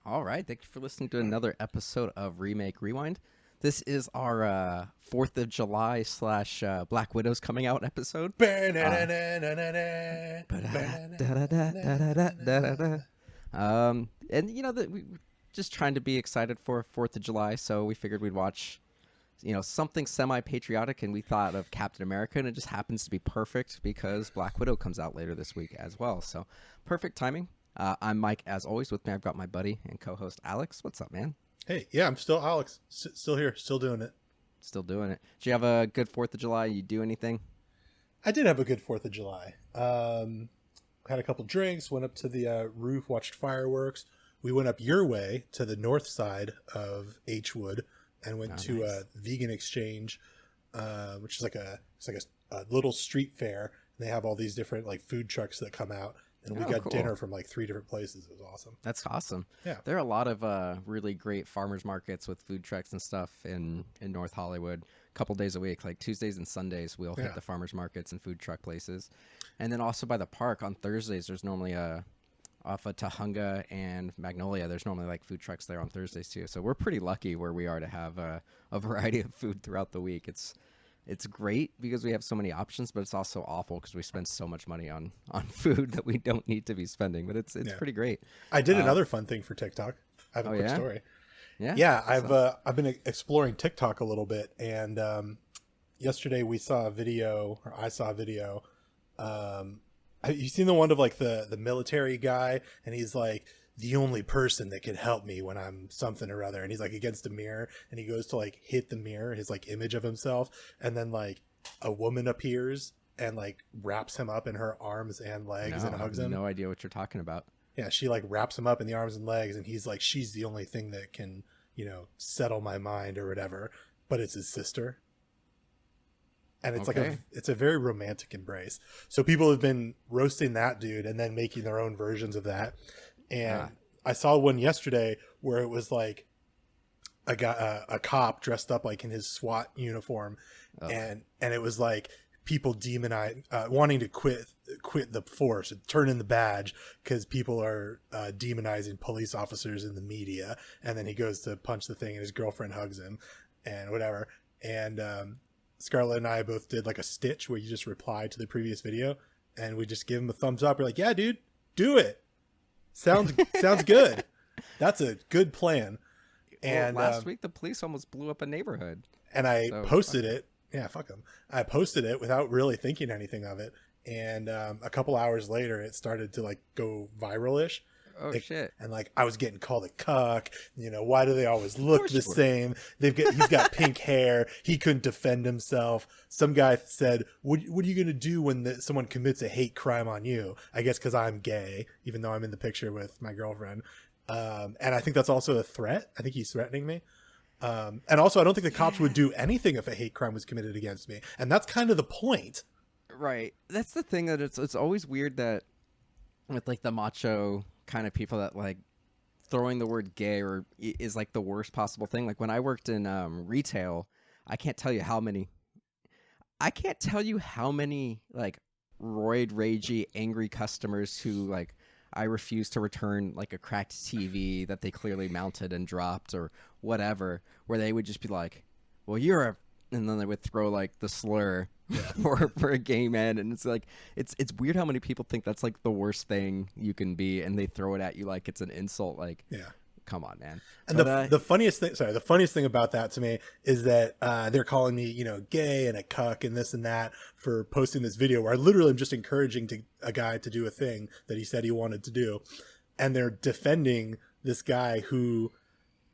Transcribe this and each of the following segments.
All right, thank you for listening to another episode of Remake Rewind. This is our 4th of July slash Black Widow's coming out episode. And you know that we just trying to be excited for 4th of July, so we figured we'd watch something semi-patriotic, and we thought of Captain America, and it just happens to be perfect because Black Widow comes out later this week as well. So perfect timing. I'm Mike, as always. With me, I've got my buddy and co-host Alex. What's up, man? Hey, yeah, I'm still Alex. Still here, still doing it. Still doing it. Did you have a good 4th of July? You do anything? I did have a good 4th of July. Had a couple drinks, went up to the roof, watched fireworks. We went up your way to the north side of Hwood and went to a vegan exchange, which is like a little street fair. And they have all these different like food trucks that come out. And we got dinner from like 3 different places. It was awesome. That's awesome. Yeah. There are a lot of really great farmers markets with food trucks and stuff in North Hollywood. A couple days a week, like Tuesdays and Sundays, we'll hit the farmers markets and food truck places. And then also by the park on Thursdays, there's normally off of Tahunga and Magnolia, there's normally like food trucks there on Thursdays too. So we're pretty lucky where we are to have a variety of food throughout the week. It's great because we have so many options, but it's also awful because we spend so much money on food that we don't need to be spending. But it's pretty great. I did another fun thing for TikTok. I have a quick story. Yeah. I've been exploring TikTok a little bit, and yesterday I saw a video. You seen the one of like the military guy, and he's like, the only person that can help me when I'm something or other, and he's like against a mirror, and he goes to like hit the mirror, his like image of himself, and then like a woman appears and like wraps him up in her arms and legs and hugs him. I have no idea what you're talking about. Yeah, she like wraps him up in the arms and legs, and he's like, she's the only thing that can, settle my mind or whatever, but it's his sister. And it's it's a very romantic embrace. So people have been roasting that dude and then making their own versions of that. And I saw one yesterday where it was like a cop dressed up like in his SWAT uniform, and it was like people wanting to quit the force and turn in the badge because people are demonizing police officers in the media. And then he goes to punch the thing, and his girlfriend hugs him, and whatever. And Scarlett and I both did like a stitch where you just reply to the previous video, and we just give him a thumbs up. We're like, yeah, dude, do it. Sounds good. That's a good plan. And last week the police almost blew up a neighborhood. And I posted it. Yeah, fuck them. I posted it without really thinking anything of it. And a couple hours later, it started to like go viral-ish. Oh, shit. And like I was getting called a cuck. Why do they always look the same? He's got pink hair. He couldn't defend himself. Some guy said, what are you going to do when someone commits a hate crime on you? I guess because I'm gay, even though I'm in the picture with my girlfriend. And I think that's also a threat. I think he's threatening me. And also, I don't think the cops would do anything if a hate crime was committed against me. And that's kind of the point. Right. That's the thing, that it's always weird that with like the macho kind of people that like throwing the word gay or is like the worst possible thing. Like when I worked in retail, I can't tell you how many like roid ragey angry customers who like I refused to return like a cracked TV that they clearly mounted and dropped or whatever, where they would just be like, well, and then they would throw like the slur for a gay man, and it's like it's weird how many people think that's like the worst thing you can be, and they throw it at you like it's an insult. Like, come on, man. And the funniest thing about that to me is that they're calling me gay and a cuck and this and that for posting this video where I literally am just encouraging a guy to do a thing that he said he wanted to do, and they're defending this guy who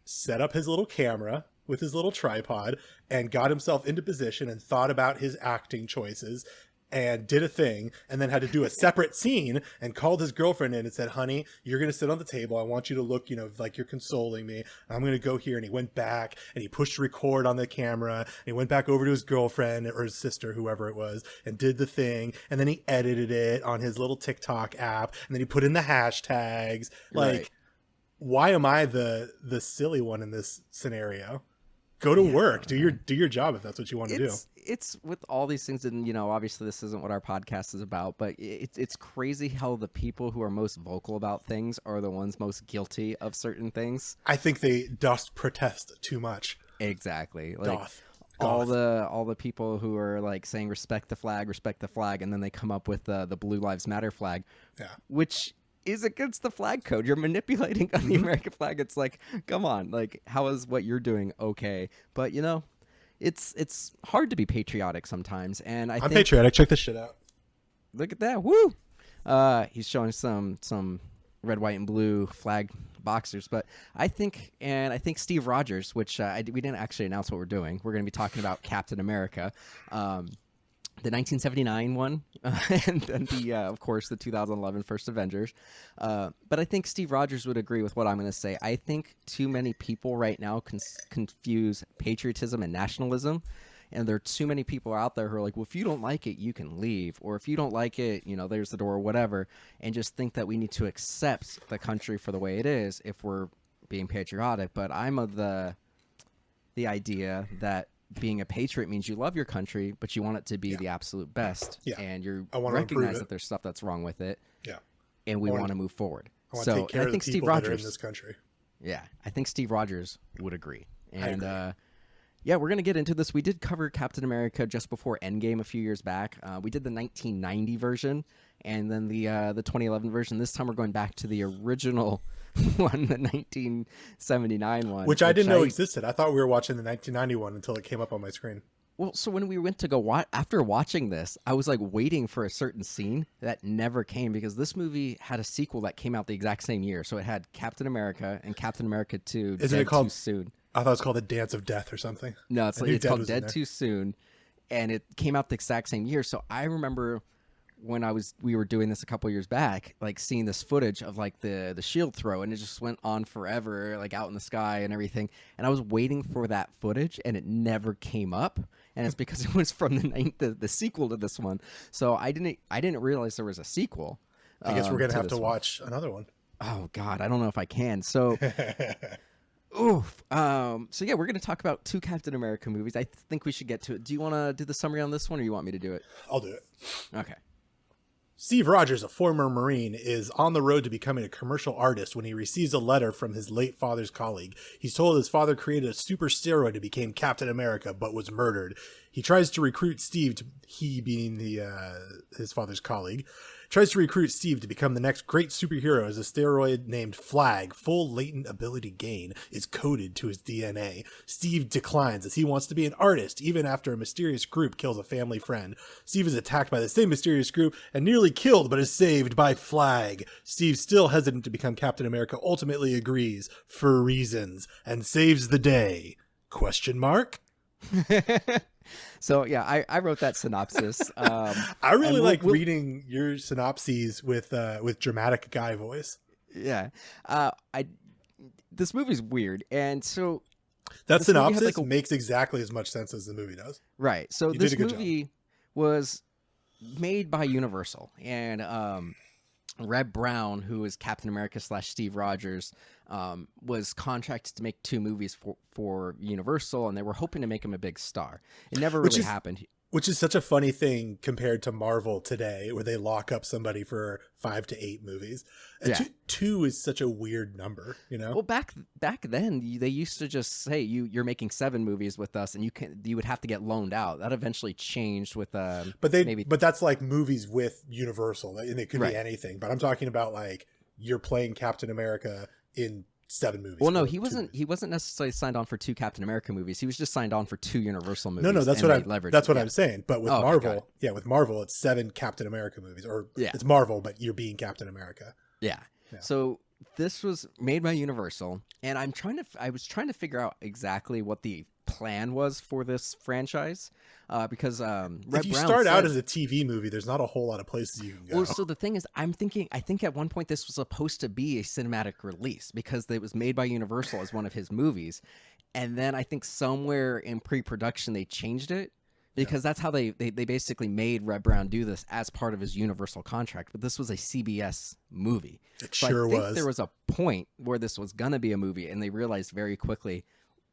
set up his little camera with his little tripod and got himself into position and thought about his acting choices and did a thing, and then had to do a separate scene and called his girlfriend in and said, honey, you're going to sit on the table. I want you to look, like you're consoling me. I'm going to go here. And he went back and he pushed record on the camera, and he went back over to his girlfriend or his sister, whoever it was, and did the thing. And then he edited it on his little TikTok app, and then he put in the hashtags. Like, why am I the silly one in this scenario? go to work, do your job if that's what you want to do. It's with all these things, and obviously this isn't what our podcast is about, but it's crazy how the people who are most vocal about things are the ones most guilty of certain things. I think they doth protest too much. Exactly. Like all the people who are like saying respect the flag, and then they come up with the Blue Lives Matter flag, which is against the flag code. You're manipulating on the American flag. It's like, come on, like, how is what you're doing okay? But it's hard to be patriotic sometimes, and I'm patriotic. Check this shit out. Look at that! Woo! He's showing some red, white, and blue flag boxers, but I think Steve Rogers, which we didn't actually announce what we're doing. We're going to be talking about Captain America, the 1979 one, and then of course the 2011 First Avengers. But I think Steve Rogers would agree with what I'm going to say. I think too many people right now confuse patriotism and nationalism. And there are too many people out there who are like, well, if you don't like it, you can leave. Or if you don't like it, there's the door or whatever. And just think that we need to accept the country for the way it is if we're being patriotic. But I'm of the idea that being a patriot means you love your country, but you want it to be the absolute best. Yeah. And you recognize that there's stuff that's wrong with it. Yeah. And we want to move forward. I want to take care of the people that are in this country. Yeah. I think Steve Rogers would agree. And yeah, we're going to get into this. We did cover Captain America just before Endgame a few years back. We did the 1990 version and then the 2011 version. This time we're going back to the original one, the 1979 one. Which I didn't know existed. I thought we were watching the 1990 one until it came up on my screen. Well, so when we went to go after watching this, I was like waiting for a certain scene that never came because this movie had a sequel that came out the exact same year. So it had Captain America and Captain America 2 Isn't it called Too Soon. I thought it was called The Dance of Death or something. No, it's called Dead Too Soon, and it came out the exact same year. So I remember when we were doing this a couple years back, like seeing this footage of like the shield throw, and it just went on forever, like out in the sky and everything. And I was waiting for that footage, and it never came up. And it's because it was from the sequel to this one. So I didn't realize there was a sequel. I guess we're gonna have to watch another one. Oh God, I don't know if I can. So. Oof. So yeah, we're going to talk about 2 Captain America movies. I think we should get to it. Do you want to do the summary on this one, or you want me to do it? I'll do it. Okay. Steve Rogers, a former Marine, is on the road to becoming a commercial artist when he receives a letter from his late father's colleague. He's told his father created a super steroid to become Captain America, but was murdered. He tries to recruit Steve, he being his father's colleague, tries to recruit Steve to become the next great superhero as a steroid named Flag, full latent ability gain, is coded to his DNA. Steve declines as he wants to be an artist, even after a mysterious group kills a family friend. Steve is attacked by the same mysterious group and nearly killed, but is saved by Flag. Steve, still hesitant to become Captain America, ultimately agrees, for reasons, and saves the day. Question mark? So yeah, I wrote that synopsis. I really like reading your synopses with dramatic guy voice. Yeah, this movie's weird, and so that synopsis makes exactly as much sense as the movie does. Right. So this movie was made by Universal, and Reb Brown, who is Captain America / Steve Rogers, was contracted to make 2 movies for Universal, and they were hoping to make him a big star. It never really happened. Which is such a funny thing compared to Marvel today, where they lock up somebody for 5 to 8 movies. And 2 is such a weird number, Well, back then, they used to just say you're making 7 movies with us, and you would have to get loaned out. That eventually changed with but that's like movies with Universal, and it could be anything. But I'm talking about like you're playing Captain America in 7 movies. Well, no, he wasn't necessarily signed on for 2 Captain America movies. He was just signed on for 2 Universal movies. No, that's what I'm saying. But with Marvel, with Marvel, it's 7 Captain America movies, or it's Marvel, but you're being Captain America. Yeah. So this was made by Universal, and I was trying to figure out exactly what the plan was for this franchise, because if you start out as a TV movie, there's not a whole lot of places you can go. Well, so the thing is, I think at one point this was supposed to be a cinematic release because it was made by Universal as one of his movies, and then I think somewhere in pre-production they changed it because that's how they basically made Reb Brown do this as part of his Universal contract. But this was a CBS movie. It sure was. There was a point where this was gonna be a movie, and they realized very quickly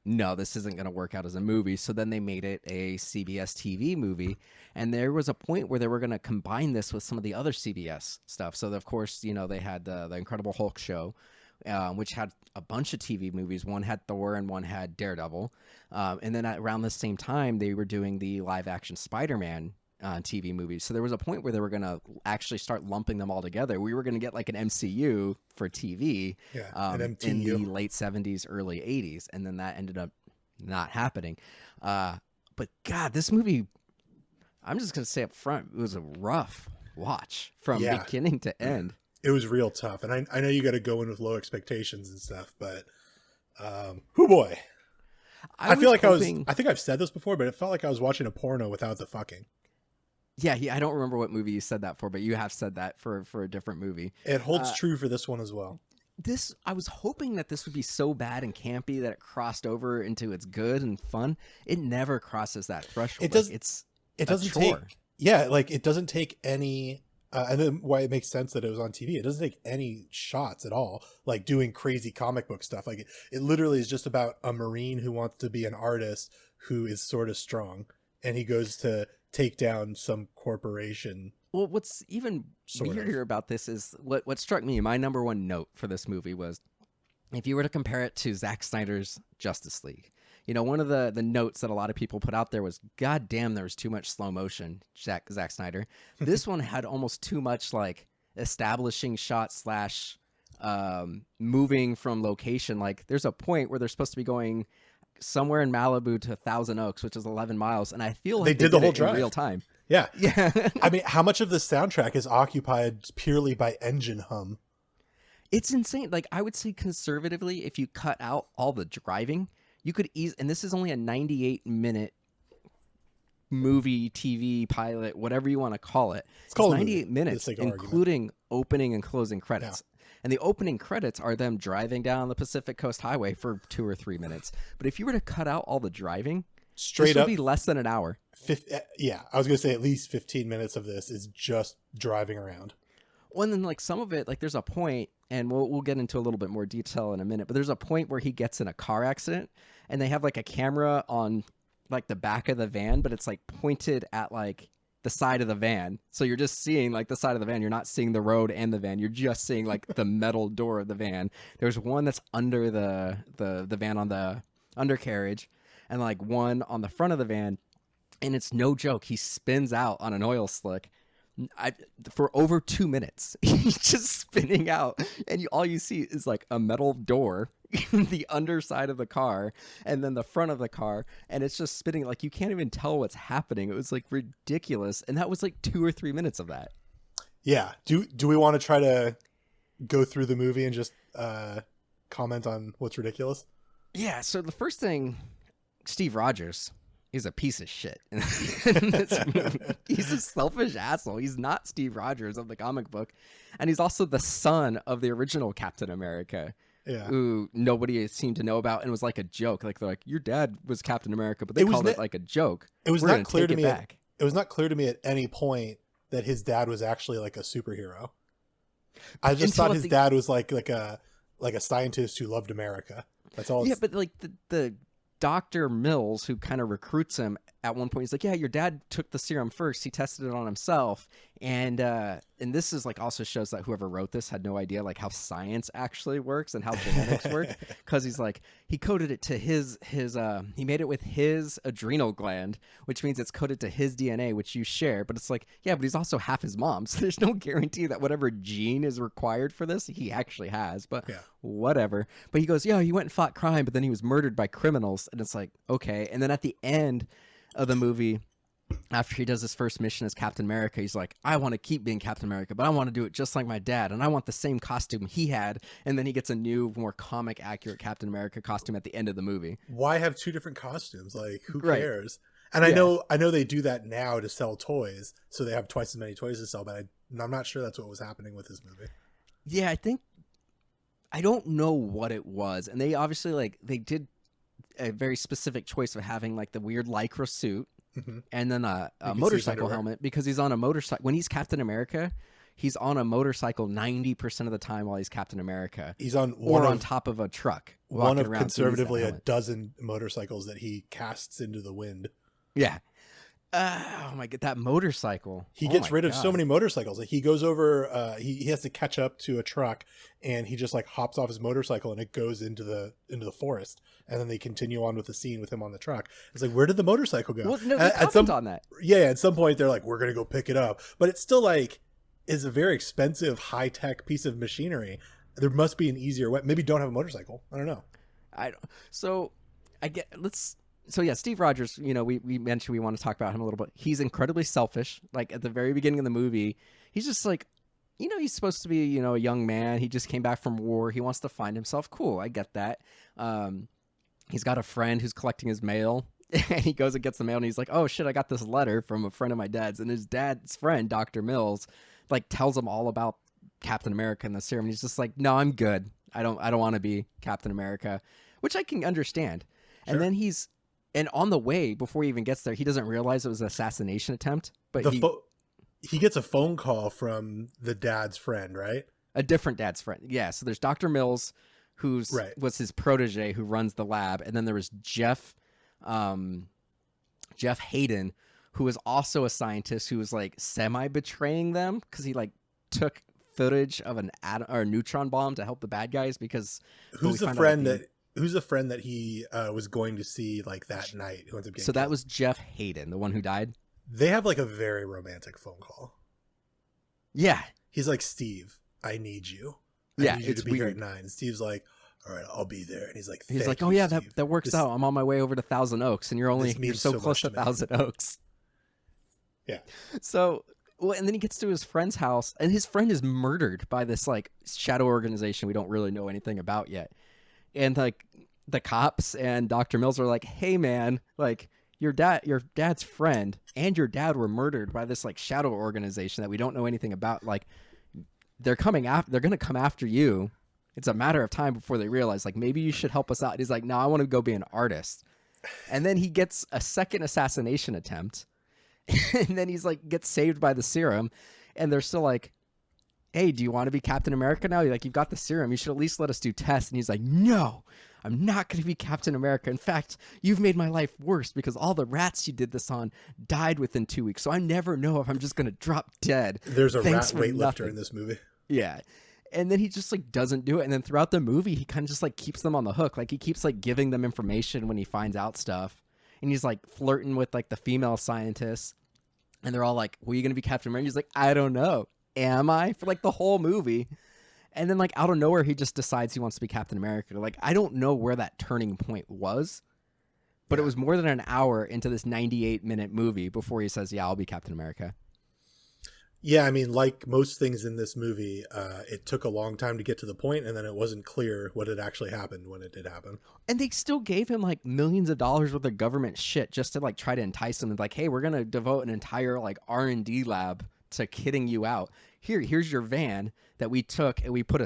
no, this isn't going to work out as a movie. So then they made it a CBS TV movie. And there was a point where they were going to combine this with some of the other CBS stuff. So, of course, you know, they had the Incredible Hulk show, which had a bunch of TV movies. One had Thor and one had Daredevil. And then around the same time, they were doing the live-action Spider-Man TV movies. So there was a point where they were going to actually start lumping them all together. We were going to get like an MCU for TV an MTU. in the late 70s, early 80s. And then that ended up not happening. But God, this movie, I'm just going to say up front, it was a rough watch from beginning to end. It was real tough. And I know you got to go in with low expectations and stuff, but whoo boy. I feel like I think I've said this before, but it felt like I was watching a porno without the fucking. Yeah, I don't remember what movie you said that for, but you have said that for a different movie. It holds true for this one as well. I was hoping that this would be so bad and campy that it crossed over into it's good and fun. It never crosses that threshold. It doesn't take any. And then why it makes sense that it was on TV. It doesn't take any shots at all, like doing crazy comic book stuff. Like it literally is just about a Marine who wants to be an artist who is sort of strong, and he goes to take down some corporation. Well, what's even weirder about this is what struck me. My number one note for this movie was if you were to compare it to Zack Snyder's Justice League. You know, one of the notes that a lot of people put out there was, God damn, there was too much slow motion, Zack Snyder. This one had almost too much like establishing shot / moving from location. Like there's a point where they're supposed to be going somewhere in Malibu to Thousand Oaks, which is 11 miles. And I feel like they did the whole drive in real time. Yeah. Yeah. I mean, how much of the soundtrack is occupied purely by engine hum? It's insane. Like I would say conservatively, if you cut out all the driving, you could and this is only a 98-minute movie, TV, pilot, whatever you want to call it. It's 98 minutes, including opening and closing credits. Yeah. And the opening credits are them driving down the Pacific Coast Highway for 2 or 3 minutes. But if you were to cut out all the driving, this would be less than an hour. Yeah, I was going to say at least 15 minutes of this is just driving around. Well, and then like some of it, like there's a point, and we'll get into a little bit more detail in a minute, but there's a point where he gets in a car accident and they have like a camera on like the back of the van, but it's like pointed at like the side of the van. So you're just seeing like the side of the van. You're not seeing the road and the van. You're just seeing like the metal door of the van. There's one that's under the van on the undercarriage and like one on the front of the van. And it's no joke. He spins out on an oil slick. For over 2 minutes. He's just spinning out, and all you see is like a metal door, the underside of the car, and then the front of the car, and it's just spinning. Like you can't even tell what's happening. It was like ridiculous, and that was like 2 or 3 minutes of that. Yeah. Do we want to try to go through the movie and just comment on what's ridiculous? Yeah. So the first thing, Steve Rogers is a piece of shit in this movie. He's a selfish asshole. He's not Steve Rogers of the comic book. And he's also the son of the original Captain America, who nobody seemed to know about and was like a joke. Like they're like, your dad was Captain America, but they called it like a joke. It was not clear to me. It was not clear to me at any point that his dad was actually like a superhero. I just thought his dad was like a scientist who loved America. That's all. Yeah, but like the Dr. Mills, who kind of recruits him at one point, he's like, yeah, your dad took the serum first. He tested it on himself. And this is like also shows that whoever wrote this had no idea like how science actually works and how genetics work. Cause he's like, he coded it to he made it with his adrenal gland, which means it's coded to his DNA, which you share. But it's like, yeah, but he's also half his mom. So there's no guarantee that whatever gene is required for this, he actually has, but whatever. But he goes, yeah, he went and fought crime, but then he was murdered by criminals. And it's like, okay. And then at the end of the movie, after he does his first mission as Captain America, he's like, I want to keep being Captain America, but I want to do it just like my dad, and I want the same costume he had. And then he gets a new, more comic accurate Captain America costume at the end of the movie. Why have 2 different costumes? Like, who cares? And I know they do that now to sell toys, so they have twice as many toys to sell, but I'm not sure that's what was happening with this movie. Yeah, I don't know what it was. And they obviously like they did a very specific choice of having like the weird Lycra suit and then a motorcycle helmet, because he's on a motorcycle. When he's Captain America, he's on a motorcycle 90% of the time while he's Captain America. He's on on top of a truck. One of conservatively a dozen motorcycles that he casts into the wind. Yeah. Oh my god, that motorcycle. He gets rid of so many motorcycles. Like he goes over, he has to catch up to a truck, and he just like hops off his motorcycle and it goes into the forest. And then they continue on with the scene with him on the truck. It's like, where did the motorcycle go? Well, no, they comment on that. Yeah, at some point they're like, we're gonna go pick it up, but it's still like is a very expensive, high tech piece of machinery. There must be an easier way. Maybe don't have a motorcycle. I don't know. So yeah, Steve Rogers, you know, we mentioned we want to talk about him a little bit. He's incredibly selfish. Like at the very beginning of the movie, he's just like, you know, he's supposed to be, you know, a young man. He just came back from war. He wants to find himself. Cool. I get that. He's got a friend who's collecting his mail, and he goes and gets the mail, and he's like, oh shit, I got this letter from a friend of my dad's. And his dad's friend, Dr. Mills, like tells him all about Captain America and the serum. And he's just like, no, I'm good. I don't want to be Captain America, which I can understand. Sure. And then and on the way, before he even gets there, he doesn't realize it was an assassination attempt. But he gets a phone call from the dad's friend, right? A different dad's friend. Yeah. So there's Dr. Mills, was his protege who runs the lab. And then there was Jeff Hayden, who was also a scientist who was like semi-betraying them because he like took footage of an atom or a neutron bomb to help the bad guys because who's the friend that he was going to see like that night who ends up getting so that was Jeff Hayden, the one who died. They have like a very romantic phone call. Yeah, he's like, Steve, I need you. I need you to be here at 9. Steve's like, all right, I'll be there. And he's like, oh yeah, that works out. I'm on my way over to Thousand Oaks, and you're so close to Thousand Oaks. Yeah. So, and then he gets to his friend's house, and his friend is murdered by this like shadow organization we don't really know anything about yet. And like the cops and Dr. Mills are like, hey man, like your dad's friend and your dad were murdered by this like shadow organization that we don't know anything about. Like they're going to come after you. It's a matter of time before they realize like, maybe you should help us out. And he's like, no, I want to go be an artist. And then he gets a second assassination attempt. And then he's like, gets saved by the serum. And they're still like, hey, do you want to be Captain America now? You're like, you've got the serum. You should at least let us do tests. And he's like, no, I'm not going to be Captain America. In fact, you've made my life worse because all the rats you did this on died within 2 weeks. So I never know if I'm just going to drop dead. There's a rat weightlifter in this movie. Yeah. And then he just like doesn't do it. And then throughout the movie, he kind of just like keeps them on the hook. Like he keeps like giving them information when he finds out stuff. And he's like flirting with like the female scientists. And they're all like, well, you going to be Captain America? He's like, I don't know. Am I? For like the whole movie. And then like out of nowhere, he just decides he wants to be Captain America. Like, I don't know where that turning point was, but it was more than an hour into this 98-minute movie before he says, yeah, I'll be Captain America. Yeah, I mean, like most things in this movie, it took a long time to get to the point, and then it wasn't clear what had actually happened when it did happen. And they still gave him like millions of dollars worth of government shit just to like try to entice him. And like, hey, we're going to devote an entire like R&D lab to kidding you out. Here's your van that we took and we put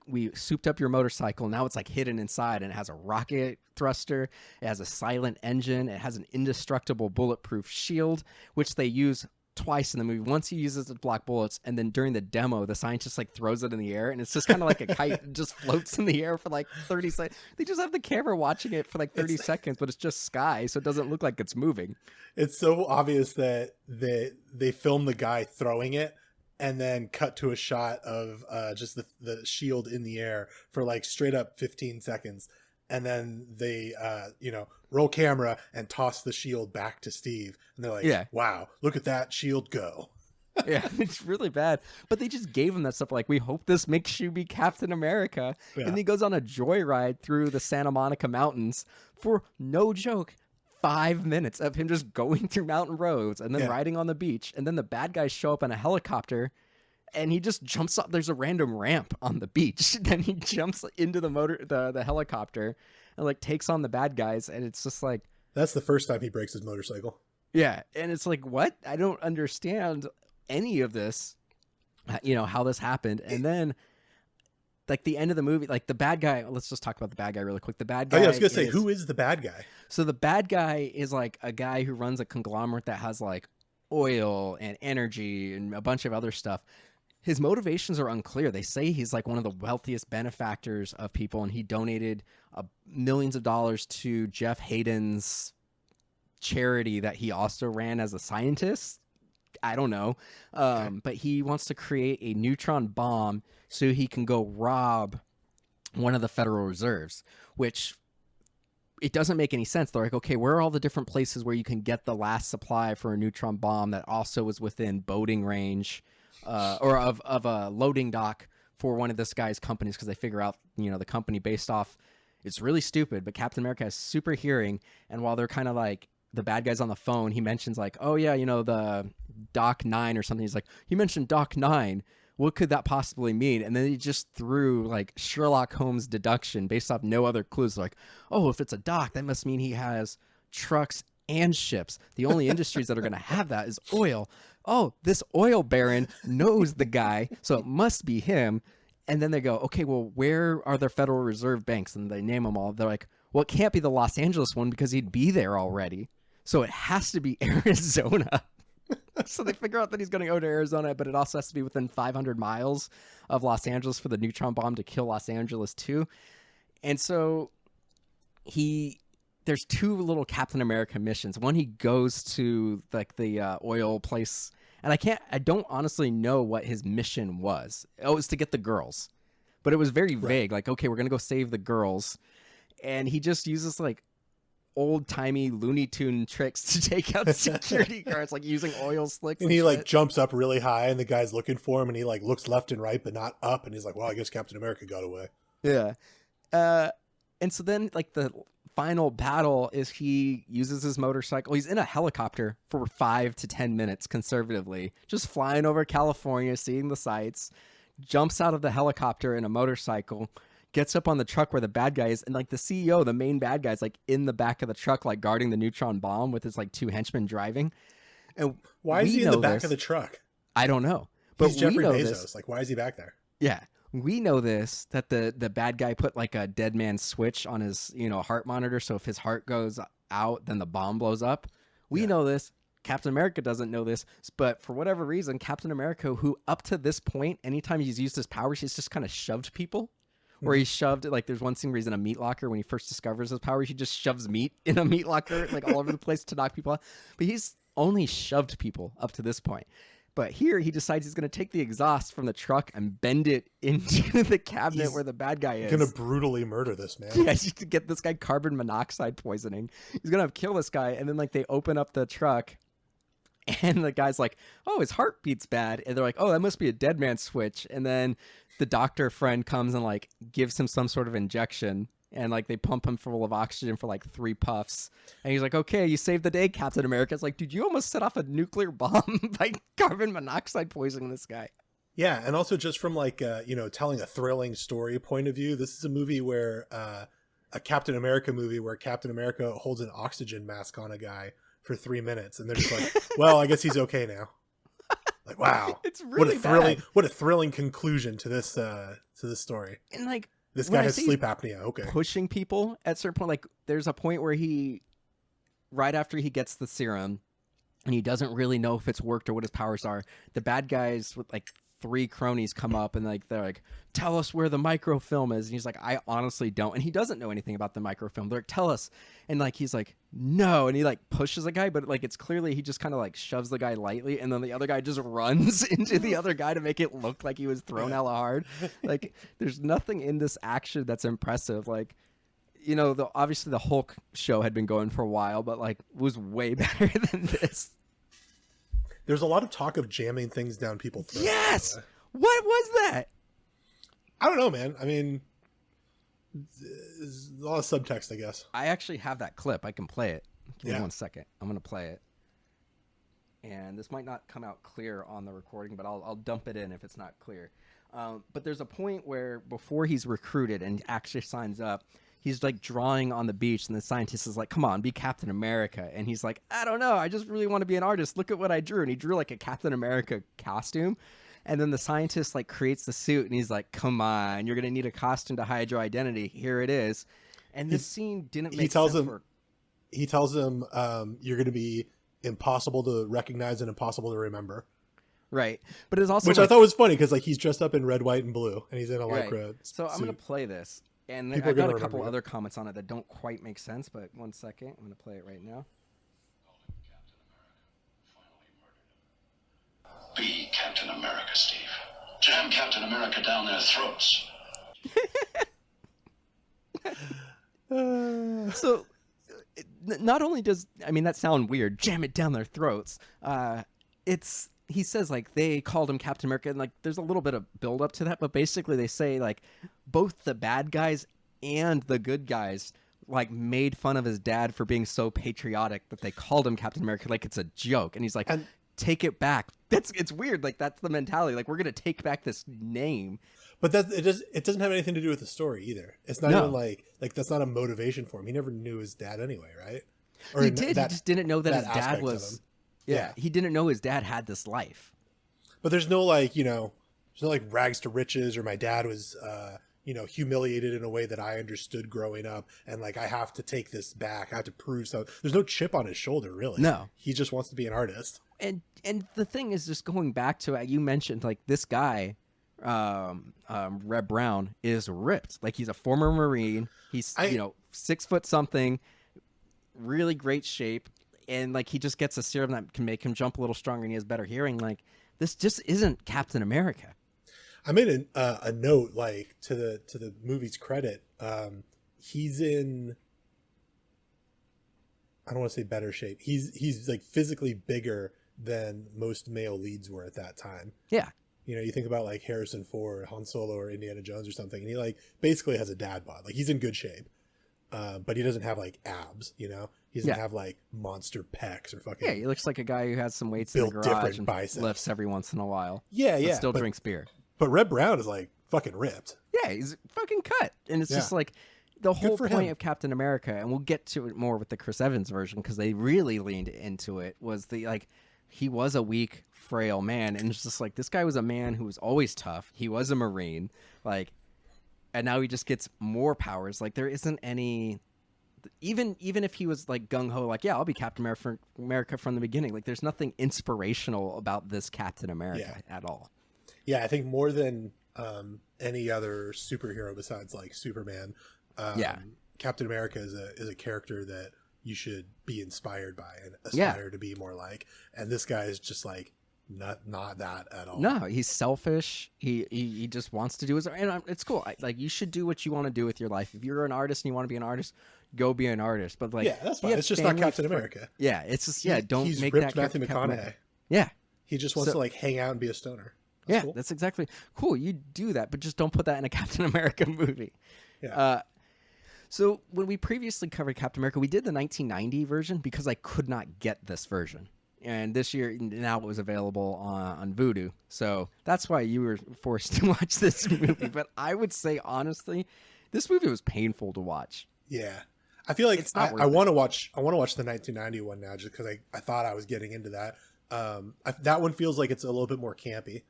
we souped up your motorcycle. Now it's like hidden inside, and it has a rocket thruster. It has a silent engine. It has an indestructible bulletproof shield, which they use twice in the movie. Once he uses it to block bullets, and then during the demo, the scientist like throws it in the air, and it's just kind of like a kite. It just floats in the air for like 30 seconds. They just have the camera watching it for like 30 seconds, but it's just sky, so it doesn't look like it's moving. It's so obvious that they film the guy throwing it and then cut to a shot of just the shield in the air for like straight up 15 seconds. And then they, roll camera and toss the shield back to Steve. And they're like, yeah, wow, look at that shield go. Yeah, it's really bad. But they just gave him that stuff like, we hope this makes you be Captain America. Yeah. And he goes on a joyride through the Santa Monica Mountains for, no joke, 5 minutes of him just going through mountain roads and then riding on the beach. And then the bad guys show up in a helicopter. And he just jumps up. There's a random ramp on the beach. Then he jumps into the helicopter and like takes on the bad guys. And it's just like, that's the first time he breaks his motorcycle. Yeah. And it's like, what? I don't understand any of this, how this happened. And then like the end of the movie, like the bad guy, let's just talk about the bad guy really quick. The bad guy. I was going to say, who is the bad guy? So the bad guy is like a guy who runs a conglomerate that has like oil and energy and a bunch of other stuff. his motivations are unclear. They say he's like one of the wealthiest benefactors of people, and he donated millions of dollars to Jeff Hayden's charity that he also ran as a scientist. I don't know. But he wants to create a neutron bomb so he can go rob one of the Federal Reserves, which it doesn't make any sense. They're like, okay, where are all the different places where you can get the last supply for a neutron bomb that also is within boating range or of a loading dock for one of this guy's companies? Because they figure out, the company based off, it's really stupid, but Captain America has super hearing. And while they're kind of like, the bad guy's on the phone, he mentions like, oh yeah, the Doc 9 or something. He's like, he mentioned Doc 9. What could that possibly mean? And then he just threw like Sherlock Holmes deduction based off no other clues. Like, oh, if it's a dock, that must mean he has trucks and ships. The only industries that are going to have that is oil. Oh, this oil baron knows the guy, so it must be him. And then they go, okay, well, where are the Federal Reserve banks? And they name them all. They're like, well, it can't be the Los Angeles one because he'd be there already. So it has to be Arizona. So they figure out that he's going to go to Arizona, but it also has to be within 500 miles of Los Angeles for the neutron bomb to kill Los Angeles too. And so there's two little Captain America missions. One, he goes to like the oil place, and I don't honestly know what his mission was. Oh, it was to get the girls, but it was very vague. Like, okay, we're going to go save the girls. And he just uses like old-timey Looney Tune tricks to take out security guards, like using oil slicks. And he like jumps up really high, and the guy's looking for him, and he like looks left and right, but not up. And he's like, well, I guess Captain America got away. Yeah. And so then like the final battle is he uses his motorcycle. He's in a helicopter for 5 to 10 minutes conservatively, just flying over California, seeing the sights, jumps out of the helicopter in a motorcycle, gets up on the truck where the bad guy is, and like the CEO, the main bad guy, is like in the back of the truck, like guarding the neutron bomb with his like two henchmen driving. And why is he in the back of the truck? I don't know. But he's Jeffrey Bezos. Like, why is he back there? Yeah. We know this, that the bad guy put like a dead man switch on his, heart monitor. So if his heart goes out, then the bomb blows up. We know this. Captain America doesn't know this, but for whatever reason, Captain America, who up to this point, anytime he's used his powers, he's just kind of shoved people. Where he shoved it, like there's one scene where he's in a meat locker when he first discovers his power. He just shoves meat in a meat locker, like all over the place to knock people out. But he's only shoved people up to this point. But here he decides he's going to take the exhaust from the truck and bend it into the cabinet where the bad guy is. He's going to brutally murder this man. Yeah, you could get this guy carbon monoxide poisoning. He's going to kill this guy. And then like they open up the truck. And the guy's like, oh, his heart beats bad. And they're like, oh, that must be a dead man switch. And then the doctor friend comes and like gives him some sort of injection. And like they pump him full of oxygen for like 3 puffs. And he's like, okay, you saved the day, Captain America. It's like, dude, you almost set off a nuclear bomb by carbon monoxide poisoning this guy. Yeah. And also just from like, telling a thrilling story point of view, this is a movie where a Captain America movie where Captain America holds an oxygen mask on a guy for 3 minutes, and they're just like, well, I guess he's okay now. Like, wow, it's really what a thrilling conclusion to this story. And like, this guy has sleep apnea. Okay, pushing people at a certain point. Like, there's a point where right after he gets the serum, and he doesn't really know if it's worked or what his powers are. The bad guys with like 3 cronies come up and like they're like, tell us where the microfilm is. And he's like, I honestly don't. And he doesn't know anything about the microfilm. They're like, tell us. And like he's like, no. And he like pushes a guy, but like it's clearly he just kind of like shoves the guy lightly, and then the other guy just runs into the other guy to make it look like he was thrown hella hard. Like there's nothing in this action that's impressive. Like, obviously the Hulk show had been going for a while, but like was way better than this. There's a lot of talk of jamming things down people's throats. Yes! What was that? I don't know, man. I mean, there's a lot of subtext, I guess. I actually have that clip. I can play it. Give me 1 second. I'm going to play it. And this might not come out clear on the recording, but I'll dump it in if it's not clear. But there's a point where before he's recruited and actually signs up, he's like drawing on the beach, and the scientist is like, come on, be Captain America. And he's like, I don't know. I just really want to be an artist. Look at what I drew. And he drew like a Captain America costume. And then the scientist like creates the suit, and he's like, come on, you're going to need a costume to hide your identity. Here it is. And this scene didn't make sense. He tells him, you're going to be impossible to recognize and impossible to remember. Right. But it's also which I thought was funny because like he's dressed up in red, white, and blue, and he's in a lycra So I'm suit. going to play this. And People I got are a couple remember it. other comments on it that don't quite make sense, but 1 second. I'm going to play it right now. Be Captain America, Steve. Jam Captain America down their throats. So not only does, I mean, that sound weird, jam it down their throats. He says like they called him Captain America, and like there's a little bit of build up to that, but basically they say like both the bad guys and the good guys like made fun of his dad for being so patriotic that they called him Captain America like it's a joke, and he's like, take it back. It's weird. Like that's the mentality. Like we're gonna take back this name. But it doesn't have anything to do with the story either. It's not even like that's not a motivation for him. He never knew his dad anyway, right? Or he did. He just didn't know that his dad was. Yeah, he didn't know his dad had this life. But there's no like there's no like rags to riches, or my dad was humiliated in a way that I understood growing up, and like I have to take this back. I have to prove so. There's no chip on his shoulder, really. No, he just wants to be an artist. And the thing is, just going back to you mentioned, like this guy, Reb Brown is ripped. Like he's a former Marine. He's 6 foot something, really great shape, and like he just gets a serum that can make him jump a little stronger, and he has better hearing. Like this just isn't Captain America. I made a note like to the movie's credit. He's in, I don't want to say better shape. He's like physically bigger than most male leads were at that time. Yeah. You think about like Harrison Ford, Han Solo, or Indiana Jones or something, and he like basically has a dad bod. Like he's in good shape, but he doesn't have like abs. He doesn't have like monster pecs or fucking. Yeah, he looks like a guy who has some weights in the garage and biceps. lifts every once in a while. Yeah, but still drinks beer. But Reb Brown is like fucking ripped. Yeah, he's fucking cut, and it's just like the whole point of Captain America, and we'll get to it more with the Chris Evans version because they really leaned into it. Was the like. He was a weak, frail man, and it's just like this guy was a man who was always tough. He was a Marine, like, and now he just gets more powers. Like there isn't any, even if he was like gung ho, like yeah, I'll be Captain America from the beginning. Like there's nothing inspirational about this Captain America at all. Yeah, I think more than any other superhero besides like Superman, Captain America is a character that you should be inspired by and aspire to be more like. And this guy is just like not that at all. No, he's selfish. He just wants to do his, and it's cool. Like you should do what you want to do with your life. If you're an artist and you want to be an artist, go be an artist. But like, that's fine. It's just not Captain America. Yeah, it's just don't he's make ripped that Matthew McConaughey. Yeah, he just wants to like hang out and be a stoner. That's cool. That's exactly cool. You do that, but just don't put that in a Captain America movie. Yeah. So when we previously covered Captain America, we did the 1990 version because I could not get this version. And this year, now it was available on Vudu. So that's why you were forced to watch this movie. But I would say, honestly, this movie was painful to watch. Yeah. I feel like I want to watch the 1990 one now just because I thought I was getting into that. That one feels like it's a little bit more campy.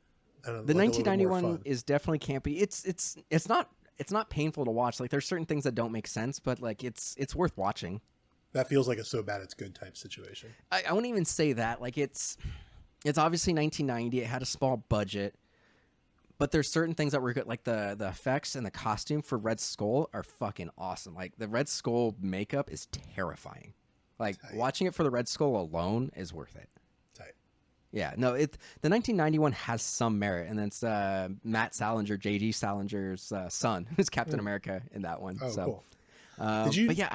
The 1990 one is definitely campy. It's not painful to watch. Like there's certain things that don't make sense, but like it's worth watching. That feels like a so bad it's good type situation. I wouldn't even say that. Like it's obviously 1990. It had a small budget, but there's certain things that were good. Like the effects and the costume for Red Skull are fucking awesome. Like the Red Skull makeup is terrifying. Like watching it for the Red Skull alone is worth it. Yeah, no, the 1991 has some merit, and then it's Matt Salinger, J.D. Salinger's son, who's Captain America in that one. Oh, so, cool. I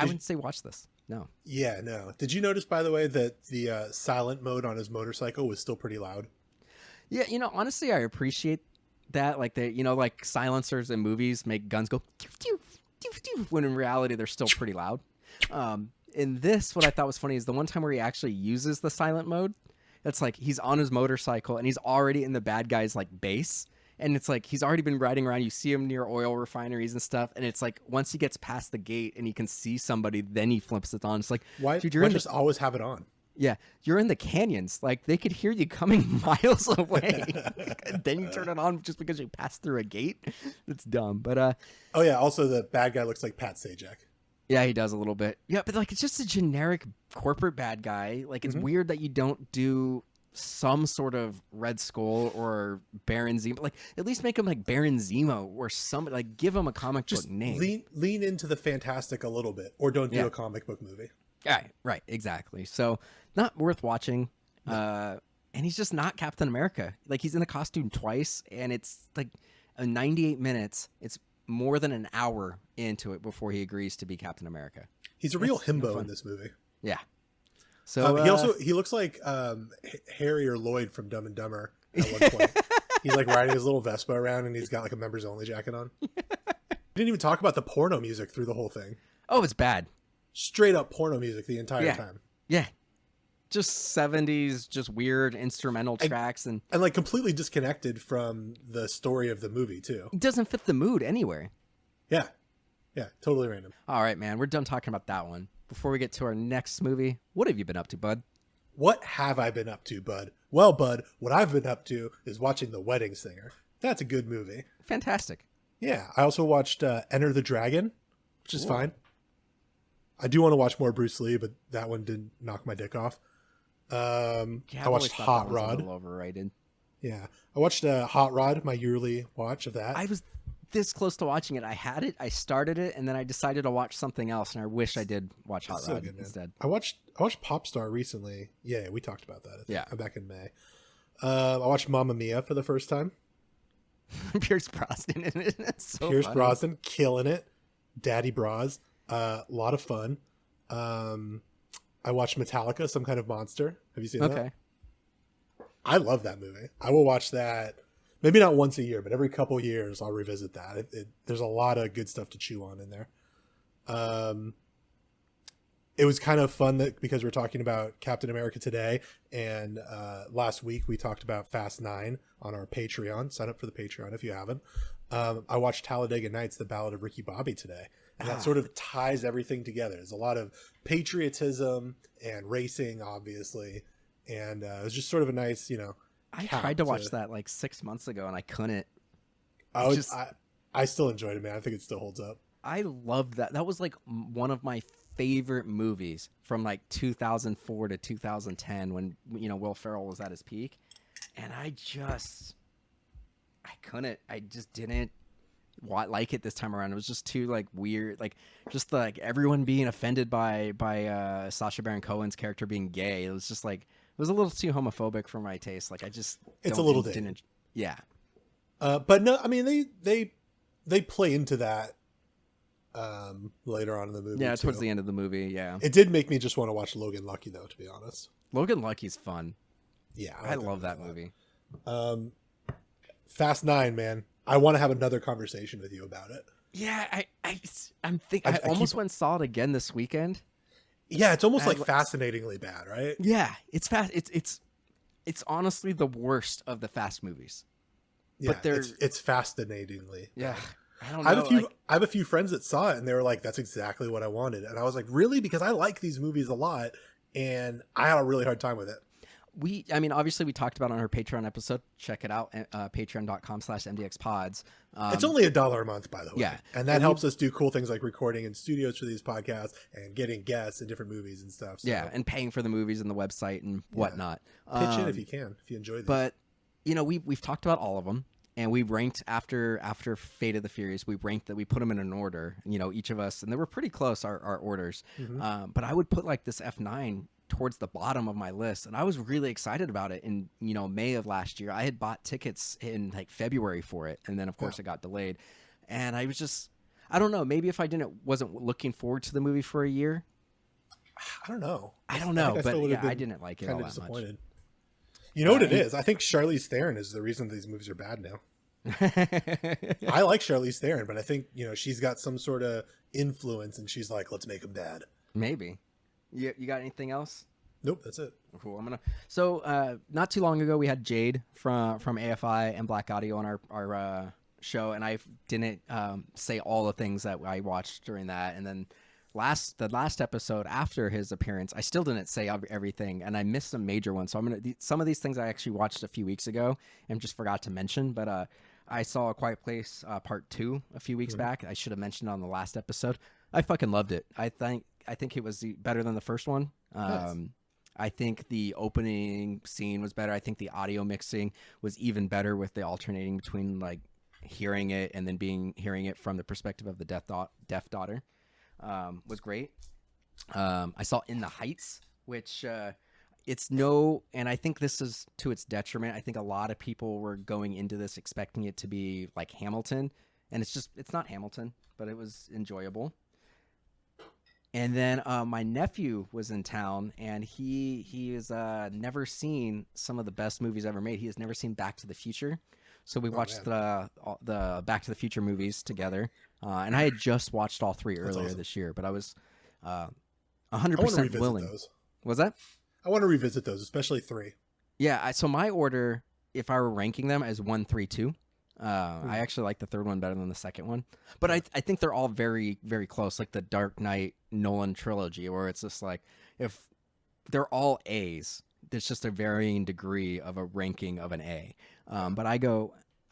wouldn't say watch this. No. Yeah, no. Did you notice, by the way, that the silent mode on his motorcycle was still pretty loud? Yeah, honestly, I appreciate that. Like like silencers in movies make guns go when in reality they're still pretty loud. In this, what I thought was funny is the one time where he actually uses the silent mode. It's like he's on his motorcycle and he's already in the bad guy's like base, and it's like he's already been riding around. You see him near oil refineries and stuff, and it's like once he gets past the gate and he can see somebody, then he flips it on. It's like, why? Dude, why just always have it on? Yeah, you're in the canyons. Like they could hear you coming miles away. And then you turn it on just because you passed through a gate. It's dumb, but oh yeah. Also, the bad guy looks like Pat Sajak. Yeah, he does a little bit. Yeah, but like it's just a generic corporate bad guy. Like it's weird that you don't do some sort of Red Skull or Baron Zemo. Like, at least make him like Baron Zemo or somebody. Like, give him a comic book name. Lean into the fantastic a little bit, or don't do a comic book movie. Right, exactly. So, not worth watching. And he's just not Captain America. Like, he's in a costume twice, and it's like 98 minutes. It's more than an hour into it before he agrees to be Captain America. He's a real himbo in this movie. Yeah. So he looks like Harry or Lloyd from Dumb and Dumber at one point. He's like riding his little Vespa around, and he's got like a members only jacket on. We didn't even talk about the porno music through the whole thing. Oh, it's bad. Straight up porno music the entire time. Yeah. Just 70s, just weird instrumental tracks and like completely disconnected from the story of the movie too. It doesn't fit the mood anywhere. Yeah. Yeah, totally random. All right, man. We're done talking about that one. Before we get to our next movie, what have you been up to, bud? What have I been up to, bud? Well, bud, what I've been up to is watching The Wedding Singer. That's a good movie. Fantastic. Yeah. I also watched Enter the Dragon, which is fine. I do want to watch more Bruce Lee, but that one didn't knock my dick off. I watched Hot Rod. A little overrated. Yeah. I watched Hot Rod, my yearly watch of that. I was this close to watching it. I had it, I started it, and then I decided to watch something else, and I wish I did watch Hot Rod instead. I watched Popstar recently. Yeah, we talked about that. Yeah. Back in May. I watched Mamma Mia for the first time. Pierce Brosnan in it. It's so Pierce funny. Brosnan killing it. Daddy Bras. A lot of fun. I watched Metallica, Some Kind of Monster. Have you seen that? Okay. I love that movie. I will watch that. Maybe not once a year, but every couple years I'll revisit that. There's a lot of good stuff to chew on in there. It was kind of fun because we're talking about Captain America today, and last week we talked about Fast 9 on our Patreon. Sign up for the Patreon if you haven't. I watched Talladega Nights, The Ballad of Ricky Bobby today, and that sort of ties everything together. There's a lot of patriotism and racing, obviously, and it was just sort of a nice, I tried to watch that like 6 months ago, and I couldn't. I still enjoyed it, man. I think it still holds up. I loved that. That was like one of my favorite movies from like 2004 to 2010 when, Will Ferrell was at his peak. And I just didn't like it this time around. It was just too like weird, like just like everyone being offended by Sacha Baron Cohen's character being gay. It was just like, it was a little too homophobic for my taste. Like it's a little dated. Yeah. But no, I mean they play into that later on in the movie. Yeah, towards the end of the movie. Yeah, it did make me just want to watch Logan Lucky though, to be honest. Logan Lucky's fun. Yeah, I love that movie. Fast 9, man. I want to have another conversation with you about it. Yeah, I'm thinking. I almost went and saw it again this weekend. Yeah, it's almost like fascinatingly bad, right? Yeah, it's fast. It's honestly the worst of the Fast movies. Yeah, but it's fascinatingly. Yeah. I don't know. I have a few friends that saw it and they were like, that's exactly what I wanted. And I was like, really? Because I like these movies a lot and I had a really hard time with it. Obviously we talked about it on our Patreon episode. Check it out. Patreon.com/MDXpods. It's only $1 a month, by the way. Yeah. And that helps us do cool things like recording in studios for these podcasts and getting guests in different movies and stuff. So. Yeah. And paying for the movies and the website and whatnot. Pitch in if you can, if you enjoy these. But, we've talked about all of them. And we ranked after Fate of the Furious. We ranked that we put them in an order. Each of us, and they were pretty close our orders. Mm-hmm. But I would put like this F9 towards the bottom of my list, and I was really excited about it in May of last year. I had bought tickets in like February for it, and then of course it got delayed. And I was just, I don't know. Maybe if I wasn't looking forward to the movie for a year. I don't know. But yeah, I didn't like it all that disappointed. much. You know what it is? I think Charlize Theron is the reason these movies are bad now. I like Charlize Theron, but I think she's got some sort of influence, and she's like, "Let's make them bad." Maybe. You got anything else? Nope, that's it. Cool. So not too long ago, we had Jade from AFI and Black Audio on our show, and I didn't say all the things that I watched during that, and then. The last episode after his appearance, I still didn't say everything, and I missed some major ones. So some of these things I actually watched a few weeks ago and just forgot to mention. But I saw A Quiet Place Part 2 a few weeks back. I should have mentioned on the last episode. I fucking loved it. I think it was better than the first one. Nice. I think the opening scene was better. I think the audio mixing was even better with the alternating between like hearing it and then hearing it from the perspective of the deaf daughter. Was great. I saw In the Heights, which and I think this is to its detriment. I think a lot of people were going into this expecting it to be like Hamilton, and it's not Hamilton, but it was enjoyable. And then my nephew was in town, and he has never seen some of the best movies ever made. He has never seen Back to the Future. So we watched the Back to the Future movies together. And I had just watched all three earlier this year, but I was 100% willing. Those. Was that? I want to revisit those, especially 3. Yeah, so my order, if I were ranking them, is 1, 3, 2. I actually like the third one better than the second one. But I think they're all very, very close, like the Dark Knight Nolan trilogy, where it's just like, if they're all A's, there's just a varying degree of a ranking of an A. But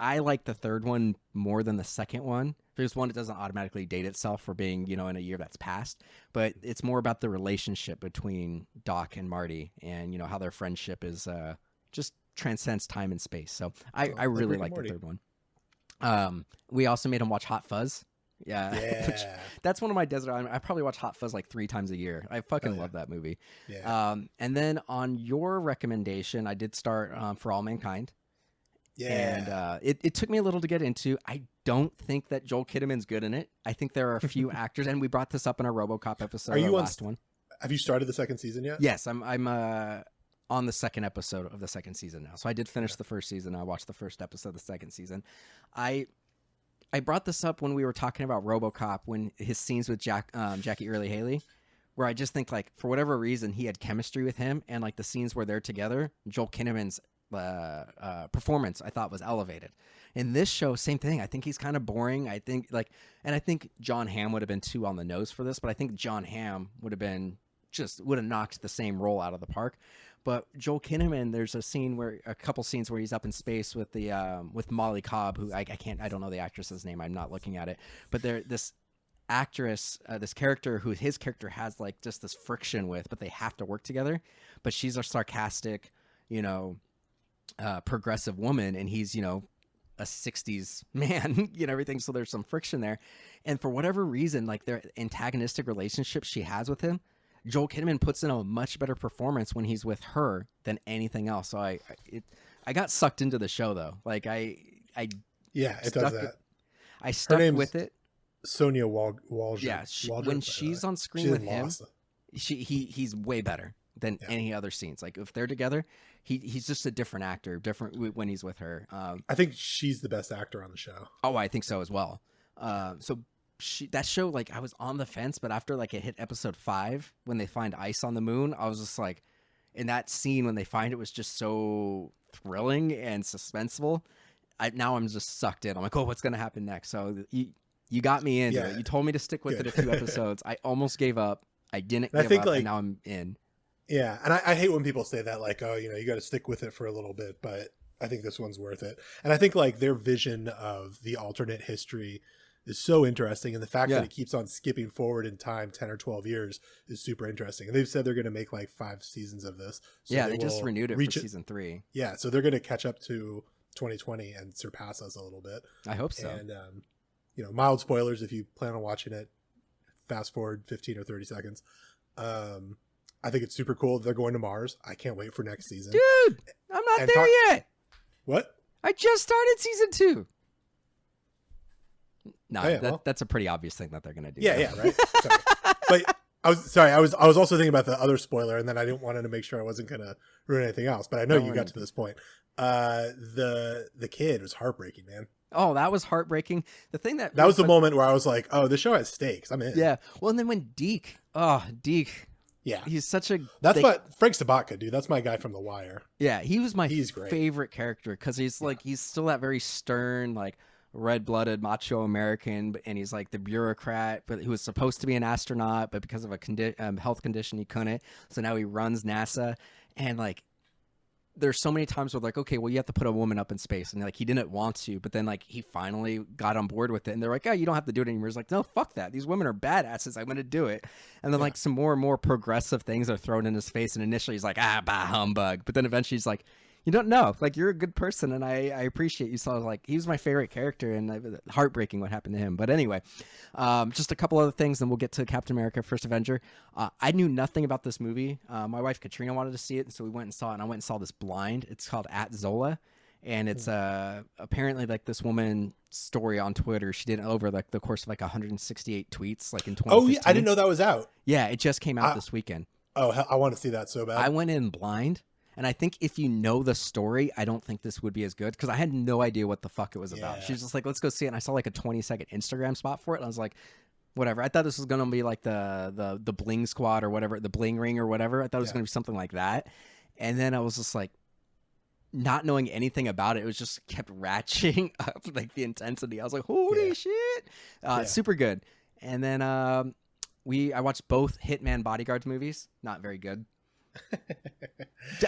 I like the third one more than the second one. There's one that doesn't automatically date itself for being, in a year that's passed, but it's more about the relationship between Doc and Marty and, how their friendship is just transcends time and space. So I really like the third one. We also made him watch Hot Fuzz. Yeah. That's one of my desert island. I probably watch Hot Fuzz like 3 times a year. I fucking love that movie. Yeah. And then on your recommendation, I did start For All Mankind. Yeah. And it took me a little to get into. I don't think that Joel Kinnaman's good in it. I think there are a few actors, and we brought this up in our RoboCop episode. Are you on last one? Have you started the second season yet? Yes, I'm on the second episode of the second season now. So I did finish the first season. I watched the first episode of the second season. I brought this up when we were talking about RoboCop, when his scenes with Jackie Earle Haley, where I just think like for whatever reason he had chemistry with him, and like the scenes where they're together, Joel Kinnaman's performance I thought was elevated. In this show, same thing. I think he's kind of boring. I think John Hamm would have been too on the nose for this, but I think John Hamm would have knocked the same role out of the park. But Joel Kinnaman, there's a couple scenes where he's up in space with with Molly Cobb, who I don't know the actress's name. I'm not looking at it, but this actress, this character who his character has like just this friction with, but they have to work together. But she's a sarcastic, progressive woman, and he's a 60s man, everything. So there's some friction there, and for whatever reason, like their antagonistic relationship she has with him, Joel Kinnaman puts in a much better performance when he's with her than anything else. So I got sucked into the show though. Like it does that. I stuck with it. Sonia Waldron. Yeah, when she's on screen with him, he's way better than any other scenes. Like if they're together, he's just a different actor, different when he's with her. I think she's the best actor on the show. Oh, I think so as well. That show, like I was on the fence, but after like it hit episode 5, when they find ice on the moon, I was just like, in that scene when they find it was just so thrilling and suspenseful. Now I'm just sucked in. I'm like, oh, what's going to happen next? So you got me in. You told me to stick with it a few episodes. I almost gave up. I didn't give up, and now I'm in. Yeah, and I hate when people say that, like, oh, you got to stick with it for a little bit, but I think this one's worth it. And I think like their vision of the alternate history is so interesting, and the fact that it keeps on skipping forward in time 10 or 12 years is super interesting. And they've said they're going to make like 5 seasons of this. So they just renewed it for season 3. Yeah, so they're going to catch up to 2020 and surpass us a little bit. I hope so. And mild spoilers if you plan on watching it. Fast forward 15 or 30 seconds. I think it's super cool that they're going to Mars. I can't wait for next season. Dude, I'm not there yet. What? I just started season 2. No, that's a pretty obvious thing that they're going to do. Yeah, right. Sorry. But I was also thinking about the other spoiler, and then I didn't want to make sure I wasn't going to ruin anything else. But I know you got to this point. The kid was heartbreaking, man. Oh, that was heartbreaking. The thing that was the moment where I was like, oh, this show has stakes. I'm in. Yeah. Well, and then when Deke. Yeah, he's such a. That's what Frank Sabatka, dude. That's my guy from The Wire. Yeah, he was my favorite character because he's like he's still that very stern, like red-blooded macho American, and he's like the bureaucrat, but who was supposed to be an astronaut, but because of a health condition he couldn't. So now he runs NASA, and like there's so many times where like, okay, well, you have to put a woman up in space, and like he didn't want to, but then like he finally got on board with it, and they're like, oh, you don't have to do it anymore. He's like, no, fuck that. These women are badasses. I'm gonna do it. And then like some more and more progressive things are thrown in his face, and initially he's like, bah humbug, but then eventually he's like, you don't know, like you're a good person, and I appreciate you. So I was like, he was my favorite character, and heartbreaking what happened to him. But anyway, just a couple other things, then we'll get to Captain America: First Avenger. I knew nothing about this movie. My wife Katrina wanted to see it, and so we went and saw it. And I went and saw this blind. It's called At Zola, and it's apparently like this woman story on Twitter. She did it over like the course of like 168 tweets, like in 2015. Oh yeah, I didn't know that was out. Yeah, it just came out this weekend. Oh, I want to see that so bad. I went in blind. And I think if you know the story, I don't think this would be as good because I had no idea what the fuck it was about. She was just like, let's go see it. And I saw like a 20-second Instagram spot for it. And I was like, whatever. I thought this was going to be like the Bling Squad or whatever, the Bling Ring or whatever. I thought it was going to be something like that. And then I was just like, not knowing anything about it, it was just kept ratcheting up like the intensity. I was like, holy shit. Super good. And then I watched both Hitman Bodyguards movies. Not very good.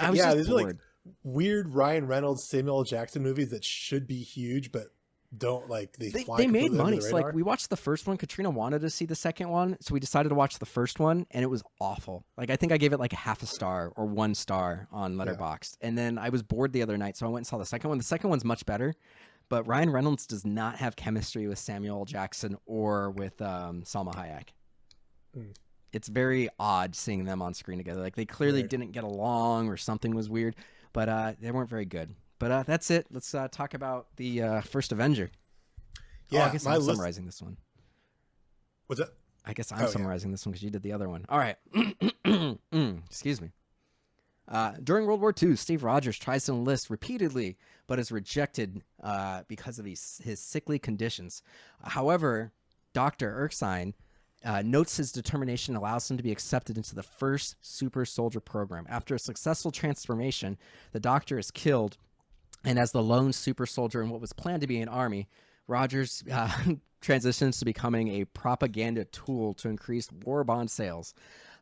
I was just these bored. are like weird Ryan Reynolds, Samuel L. Jackson movies that should be huge, but don't like they made money. So like we watched the first one. Katrina wanted to see the second one, so we decided to watch the first one, and it was awful. Like I think I gave it like a half a star or 1 star on Letterboxd, and then I was bored the other night, so I went and saw the second one. The second one's much better, but Ryan Reynolds does not have chemistry with Samuel L. Jackson or with Salma Hayek. It's very odd seeing them on screen together. Like they clearly didn't get along or something was weird, but they weren't very good. But that's it. Let's talk about the First Avenger. Yeah, I guess I'm summarizing this one. What's that? I guess I'm summarizing this one because you did the other one. All right. Excuse me. During World War II, Steve Rogers tries to enlist repeatedly, but is rejected because of his sickly conditions. However, Dr. Erskine notes his determination allows him to be accepted into the first super soldier program. After a successful transformation, the doctor is killed, and as the lone super soldier in what was planned to be an army, Rogers transitions to becoming a propaganda tool to increase war bond sales.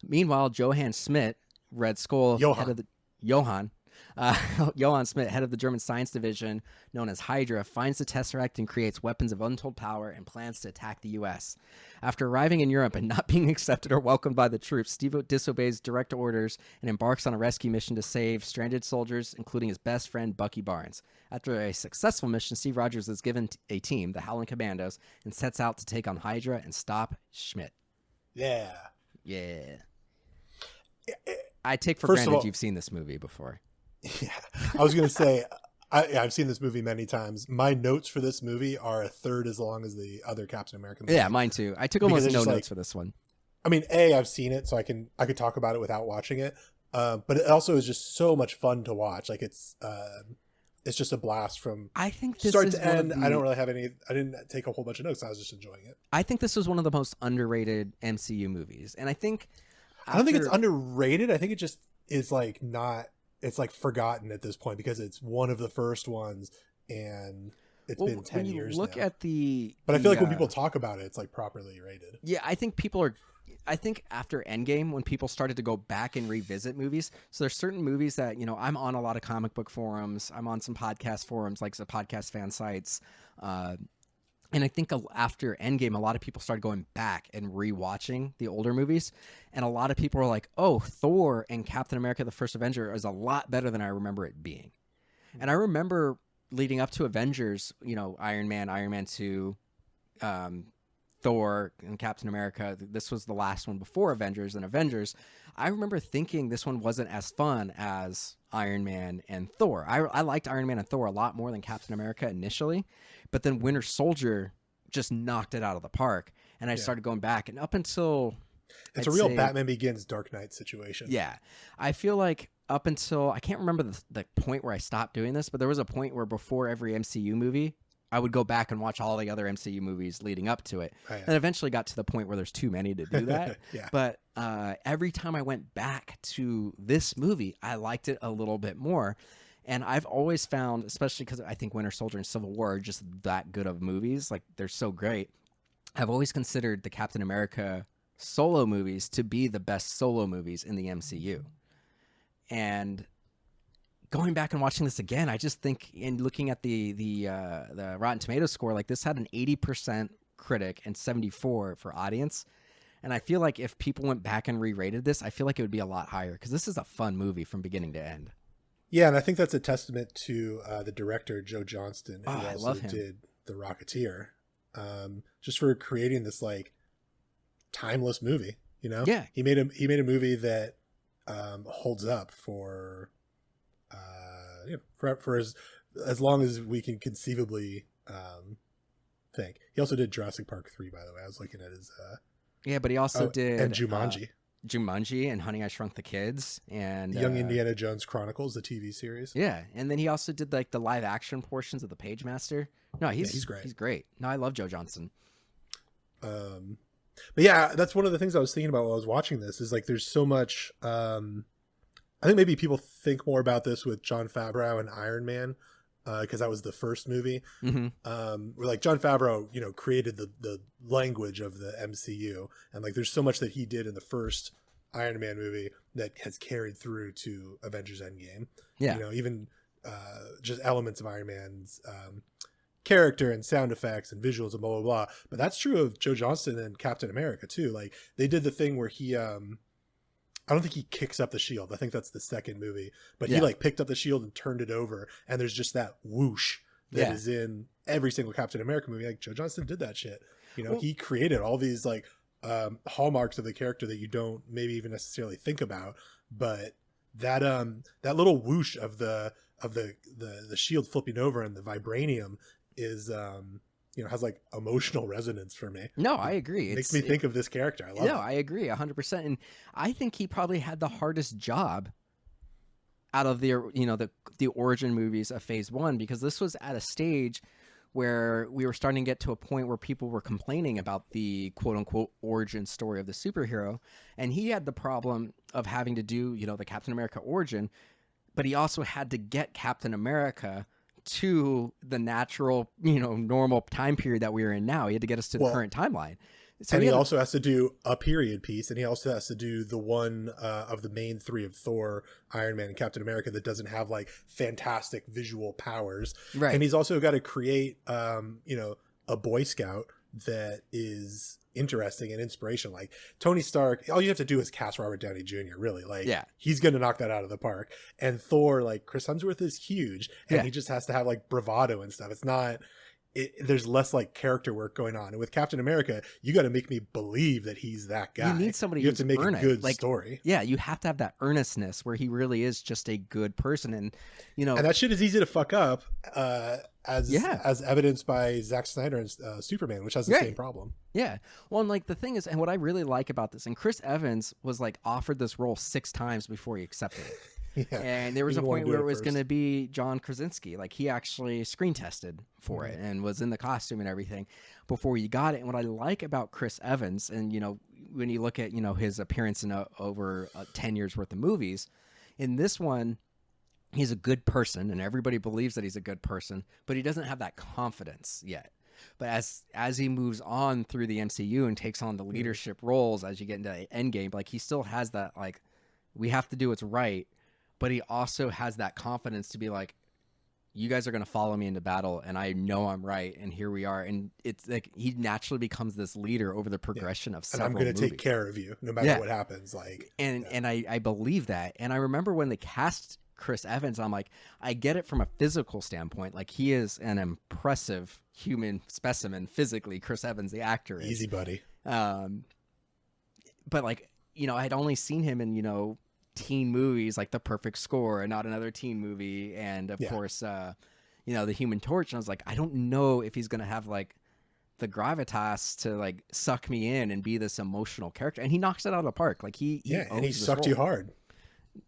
Meanwhile, Johann Schmidt, Red Skull, head of the Johann Schmidt, head of the German science division known as Hydra, finds the Tesseract and creates weapons of untold power and plans to attack the U.S. After arriving in Europe and not being accepted or welcomed by the troops, Steve disobeys direct orders and embarks on a rescue mission to save stranded soldiers, including his best friend Bucky Barnes. After a successful mission, Steve Rogers is given a team, the Howling Commandos, and sets out to take on Hydra and stop Schmidt. Yeah. I take for granted you've seen this movie before. Yeah, I was going to say, I've seen this movie many times. My notes for this movie are a third as long as the other Captain America movie. Yeah, mine too. I took almost no notes for this one. I mean, I've seen it, so I could talk about it without watching it. But it also is just so much fun to watch. Like it's just a blast from start to end. I don't really have any. I didn't take a whole bunch of notes. I was just enjoying it. I think this was one of the most underrated MCU movies, and I don't think it's underrated. I think it just is like not. It's like forgotten at this point because it's one of the first ones, and it's been 10 years now. But I feel like when people talk about it, it's like properly rated. Yeah, I think after Endgame, when people started to go back and revisit movies, so there's certain movies that, I'm on a lot of comic book forums, I'm on some podcast forums, like the podcast fan sites, and I think after Endgame, a lot of people started going back and rewatching the older movies. And a lot of people were like, oh, Thor and Captain America, the First Avenger is a lot better than I remember it being. And I remember leading up to Avengers, Iron Man 2, Thor and Captain America. This was the last one before Avengers and Avengers. I remember thinking this one wasn't as fun as Iron Man and Thor. I liked Iron Man and Thor a lot more than Captain America initially, but then Winter Soldier just knocked it out of the park, and I started going back, and up until it's a real Batman Begins Dark Knight situation. Yeah, I feel like up until I can't remember the point where I stopped doing this, but there was a point where before every MCU movie, I would go back and watch all the other MCU movies leading up to it. And eventually got to the point where there's too many to do that. But every time I went back to this movie, I liked it a little bit more. And I've always found, especially because I think Winter Soldier and Civil War are just that good of movies, like they're so great. I've always considered the Captain America solo movies to be the best solo movies in the MCU. And going back and watching this again, I just think, in looking at the Rotten Tomatoes score, like this had an 80% critic and 74 for audience. And I feel like if people went back and re-rated this, I feel like it would be a lot higher, because this is a fun movie from beginning to end. Yeah, and I think that's a testament to the director, Joe Johnston, who I also love him. did The Rocketeer, just for creating this like timeless movie. You know, Yeah. he made a movie that holds up for for as long as we can conceivably think. He also did Jurassic Park 3, by the way. I was looking at his Yeah, but he also did and Jumanji. Jumanji and Honey, I Shrunk the Kids and Young Indiana Jones Chronicles, the TV series. Yeah, and then he also did like the live action portions of the Page Master. No, he's great. He's great. No, I love Joe Johnston. But yeah, that's one of the things I was thinking about while I was watching this, is like there's so much. I think maybe people think more about this with Jon Favreau and Iron Man, because that was the first movie. Mm-hmm. Where like Jon Favreau, created the language of the MCU, and like there's so much that he did in the first Iron Man movie that has carried through to Avengers Endgame. Yeah, Even just elements of Iron Man's character and sound effects and visuals and blah blah blah. But that's true of Joe Johnston and Captain America too. Like they did the thing where he I don't think he kicks up the shield. I think that's the second movie. But he like picked up the shield and turned it over, and there's just that whoosh that is in every single Captain America movie. Like Joe Johnston did that shit. He created all these like hallmarks of the character that you don't maybe even necessarily think about. But that little whoosh of the shield flipping over and the vibranium is has like emotional resonance for me. No, I agree. It makes me think of this character. I love it. No, I agree 100%. And I think he probably had the hardest job out of the origin movies of Phase 1, because this was at a stage where we were starting to get to a point where people were complaining about the quote unquote origin story of the superhero. And he had the problem of having to do, the Captain America origin, but he also had to get Captain America to the natural, normal time period that we're in now. He had to get us to the current timeline. So and he also has to do a period piece, and he also has to do the one of the main three of Thor, Iron Man, and Captain America that doesn't have like fantastic visual powers. Right. And he's also got to create, a Boy Scout that is interesting and inspirational. Like Tony Stark, all you have to do is cast Robert Downey Jr. Really, like he's going to knock that out of the park. And Thor, like Chris Hemsworth, is huge, and he just has to have like bravado and stuff. It's not. There's less like character work going on. And with Captain America, you got to make me believe that he's that guy. You need somebody. You have to make a good like, story. Yeah, you have to have that earnestness where he really is just a good person, and and that shit is easy to fuck up, as evidenced by Zack Snyder and Superman, which has the same problem. Yeah. Well, and like the thing is, and what I really like about this, and Chris Evans was like offered this role 6 times before he accepted it. And there was a point where it was going to be John Krasinski. Like he actually screen tested for it and was in the costume and everything before he got it. And what I like about Chris Evans, and when you look at his appearance in over 10 years worth of movies, in this one, he's a good person, and everybody believes that he's a good person, but he doesn't have that confidence yet. But as he moves on through the MCU and takes on the leadership roles, as you get into Endgame, like he still has that like, we have to do what's right. But he also has that confidence to be like, you guys are going to follow me into battle, and I know I'm right, and here we are. And it's like he naturally becomes this leader over the progression of several movies. And I'm going to take care of you no matter what happens. Like, and I believe that. And I remember when they cast Chris Evans, I'm like, I get it from a physical standpoint. Like he is an impressive human specimen physically. Chris Evans, the actor, is. Easy, buddy. But like, I'd only seen him in, teen movies like The Perfect Score and Not Another Teen Movie, and of course The Human Torch. And I was like, I don't know if he's gonna have like the gravitas to like suck me in and be this emotional character, and he knocks it out of the park. Like he and he sucked you hard.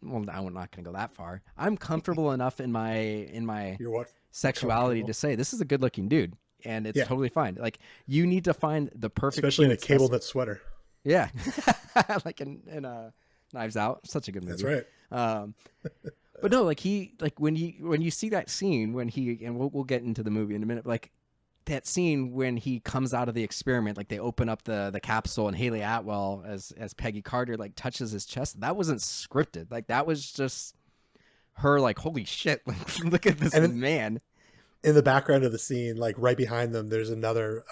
Well, I'm not gonna go that far. I'm comfortable enough in my You're sexuality to say this is a good looking dude, and it's totally fine. Like you need to find the perfect, especially in a cable knit sweater. Yeah. Like in Knives Out, such a good movie. That's right. But no, like when you see that scene when he, and we'll get into the movie in a minute, like that scene when he comes out of the experiment, like they open up the capsule and Haley Atwell as Peggy Carter like touches his chest. That wasn't scripted. Like that was just her like, holy shit, like, look at this man. In the background of the scene, like right behind them, there's another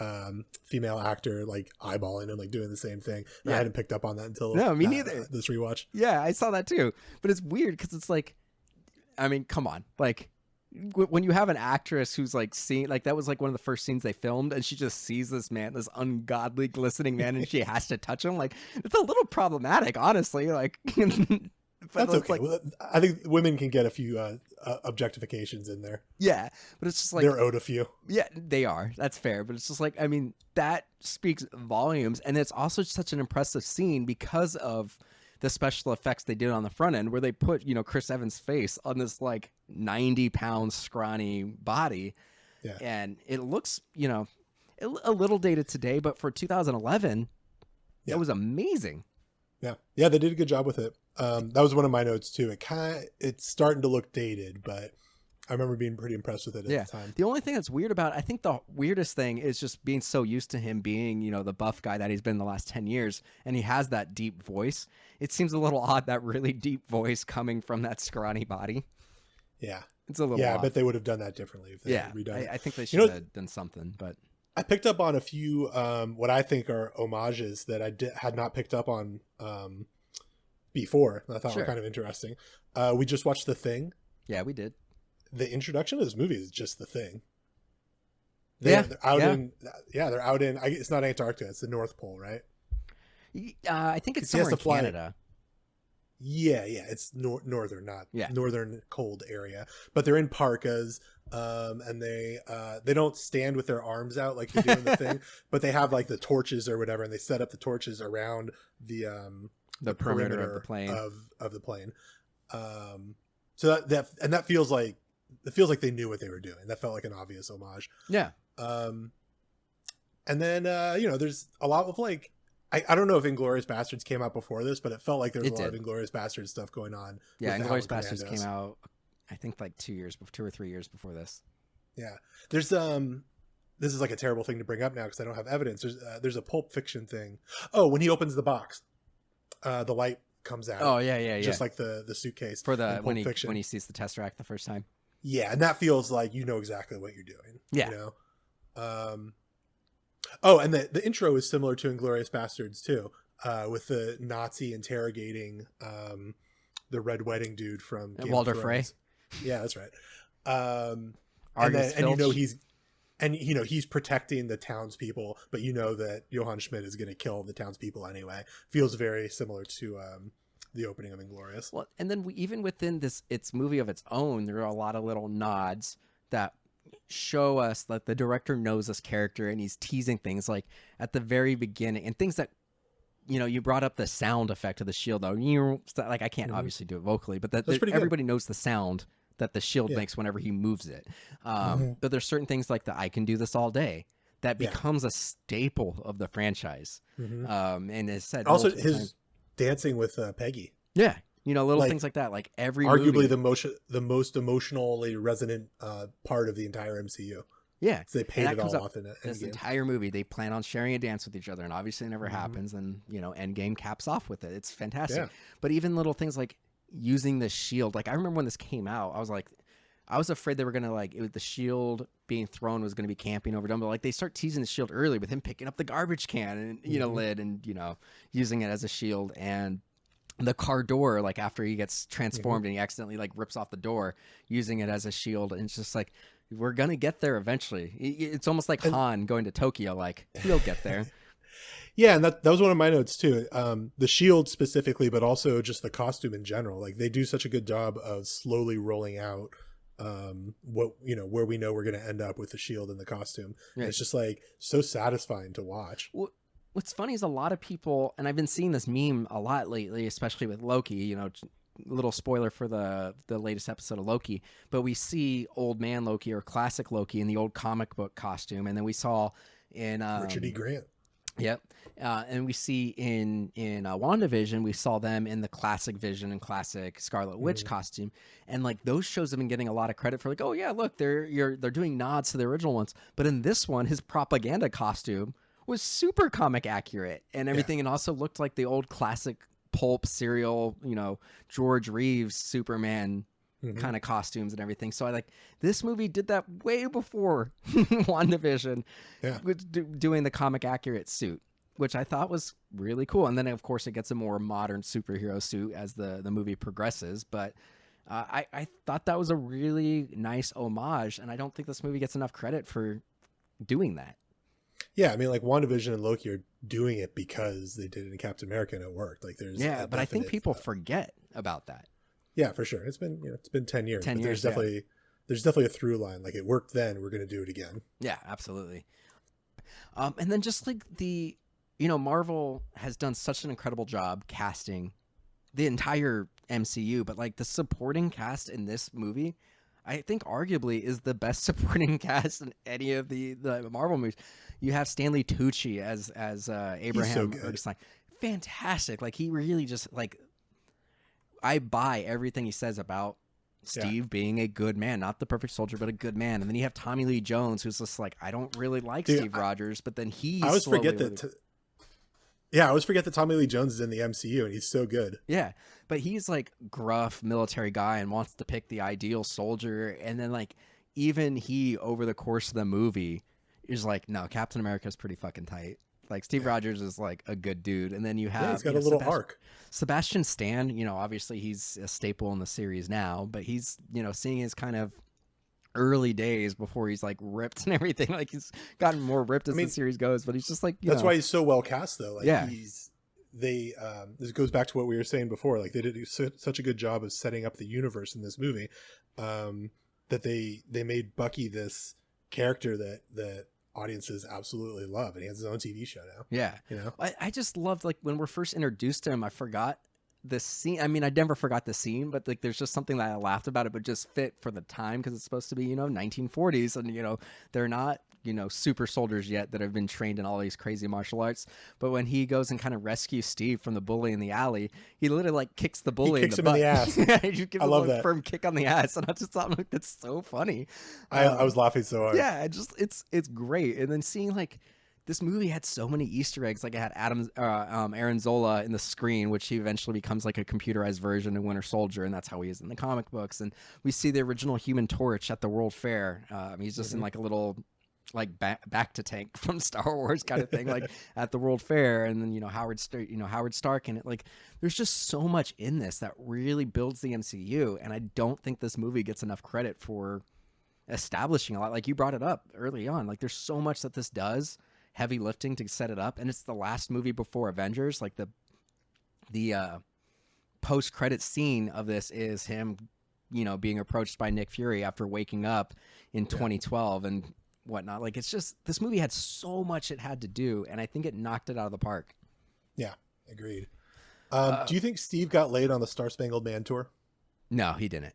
female actor like eyeballing him, like doing the same thing. I hadn't picked up on that until me neither. This rewatch. Yeah, I saw that too. But it's weird because it's like, I mean, come on, like when you have an actress who's like seeing, like that was like one of the first scenes they filmed, and she just sees this man, this ungodly glistening man, and she has to touch him. Like it's a little problematic, honestly. Like. That's okay. Like, well, I think women can get a few objectifications in there. Yeah, but it's just like they're owed a few. Yeah, they are. That's fair. But it's just like, I mean, that speaks volumes, and it's also such an impressive scene because of the special effects they did on the front end, where they put Chris Evans' face on this like 90-pound scrawny body, and it looks a little dated today, but for 2011, it was amazing. Yeah, they did a good job with it. That was one of my notes too. It's starting to look dated, but I remember being pretty impressed with it at the time. The only thing that's weird about, I think the weirdest thing is just being so used to him being, the buff guy that he's been the last 10 years, and he has that deep voice. It seems a little odd, that really deep voice coming from that scrawny body. Yeah. It's a little odd. I bet they would have done that differently if they had redone it. I think they should have done something, but... I picked up on a few what I think are homages that I had not picked up on before. I thought were kind of interesting. We just watched The Thing. Yeah, we did. The introduction of this movie is just The Thing. They're out in. It's not Antarctica. It's the North Pole, right? I think it's somewhere in Canada. Yeah, it's northern, not northern cold area. But they're in parkas, and they don't stand with their arms out like they do in The Thing, but they have like the torches or whatever, and they set up the torches around the perimeter of the plane of the plane. So that feels like they knew what they were doing. That felt like an obvious homage. Yeah. And then there's a lot of like. I don't know if Inglourious Bastards came out before this, but it felt like there was a lot of Inglourious Bastards stuff going on. Yeah, Inglourious Bastards came out, I think, like 2 or 3 years before this. Yeah, there's this is like a terrible thing to bring up now because I don't have evidence. There's a Pulp Fiction thing. Oh, when he opens the box, the light comes out. Oh yeah, just like the suitcase for the when he sees the Tesseract the first time. Yeah, and that feels like exactly what you're doing. Yeah. Oh, and the intro is similar to Inglourious Bastards too, with the Nazi interrogating the Red Wedding dude from Game Walter of Thrones. Frey. Yeah, that's right. He's protecting the townspeople, but that Johann Schmidt is going to kill the townspeople anyway. Feels very similar to the opening of Inglourious. Well, and then even within its movie of its own, there are a lot of little nods that show us that the director knows this character, and he's teasing things like at the very beginning, and things that you brought up the sound effect of the shield though. Like I can't obviously do it vocally, but everybody knows the sound that the shield makes whenever he moves it. But there's certain things like the "I can do this all day" that becomes a staple of the franchise. And it's said also his dancing with Peggy. Yeah. Little things like that, like every arguably movie. the most emotionally resonant part of the entire MCU. Yeah, so they paid it all off in this entire movie. They plan on sharing a dance with each other, and obviously it never happens. And Endgame caps off with it. It's fantastic. Yeah. But even little things like using the shield. Like I remember when this came out, I was afraid they were gonna the shield being thrown was gonna be camping overdone. But like they start teasing the shield early with him picking up the garbage can and lid and using it as a shield, and the car door, like after he gets transformed and he accidentally like rips off the door, using it as a shield. And it's just like, we're going to get there eventually. It's almost like Han going to Tokyo. Like we'll get there. Yeah. And that was one of my notes too. The shield specifically, but also just the costume in general. Like they do such a good job of slowly rolling out where we know we're going to end up with the shield and the costume. Right. And it's just like so satisfying to watch. Well, what's funny is a lot of people, and I've been seeing this meme a lot lately, especially with Loki, little spoiler for the latest episode of Loki, but we see old man Loki or classic Loki in the old comic book costume. And then we saw in Richard E. Grant. Yep. And we see in WandaVision, we saw them in the classic Vision and classic Scarlet Witch costume. And like those shows have been getting a lot of credit for like, oh yeah, look, they're doing nods to the original ones. But in this one, his propaganda costume was super comic accurate and everything, and also looked like the old classic pulp serial, George Reeves Superman kind of costumes and everything. So I like this movie did that way before WandaVision with doing the comic accurate suit, which I thought was really cool. And then of course it gets a more modern superhero suit as the movie progresses. But I thought that was a really nice homage, and I don't think this movie gets enough credit for doing that. Yeah, I mean, like WandaVision and Loki are doing it because they did it in Captain America and it worked. Like there's but I think people forget about that. Yeah, for sure. It's been 10 years. 10 years. There's definitely a through line. Like it worked then, we're going to do it again. Yeah, absolutely. And then just like Marvel has done such an incredible job casting the entire MCU, but like the supporting cast in this movie, I think arguably is the best supporting cast in any of the Marvel movies. You have Stanley Tucci as Abraham Erskine. Fantastic. Like he really just like, I buy everything he says about Steve being a good man, not the perfect soldier, but a good man. And then you have Tommy Lee Jones, who's just like, I don't really like Steve Rogers, but then I always forget that. I always forget that Tommy Lee Jones is in the MCU and he's so good. Yeah, but he's like gruff military guy and wants to pick the ideal soldier. And then like even he over the course of the movie is like, no, Captain America's pretty fucking tight. Like Steve Rogers is like a good dude. And then you have he's got a little arc. Sebastian Stan, obviously he's a staple in the series now, but he's, seeing his kind of early days before he's like ripped and everything. Like he's gotten more ripped as the series goes, but he's just like, that's why he's so well cast though. Like this goes back to what we were saying before. Like they did such a good job of setting up the universe in this movie, that they made Bucky this character that audiences absolutely love, and he has his own TV show now. Yeah. I just loved like when we're first introduced to him, I forgot the scene. I mean, I never forgot the scene, but like there's just something that I laughed about. It would just fit for the time because it's supposed to be 1940s, and they're not super soldiers yet that have been trained in all these crazy martial arts. But when he goes and kind of rescues Steve from the bully in the alley, he literally like kicks the bully in the butt. In the ass. He just gives him a firm kick on the ass, and I just thought like that's so funny. I was laughing so hard. Yeah, it's great. And then seeing like this movie had so many Easter eggs. Like it had Aaron Zola in the screen, which he eventually becomes like a computerized version of Winter Soldier, and that's how he is in the comic books. And we see the original Human Torch at the World Fair. He's just in like a little like back to tank from Star Wars kind of thing, like at the World Fair. And then Howard Stark, and it like there's just so much in this that really builds the MCU, and I don't think this movie gets enough credit for establishing a lot. Like you brought it up early on, like there's so much that this does, heavy lifting to set it up, and it's the last movie before Avengers. Like the post-credit scene of this is him being approached by Nick Fury after waking up in 2012 and whatnot. Like it's just, this movie had so much it had to do, and I think it knocked it out of the park. Yeah, agreed. Do you think Steve got laid on the Star Spangled Man tour? No, he didn't.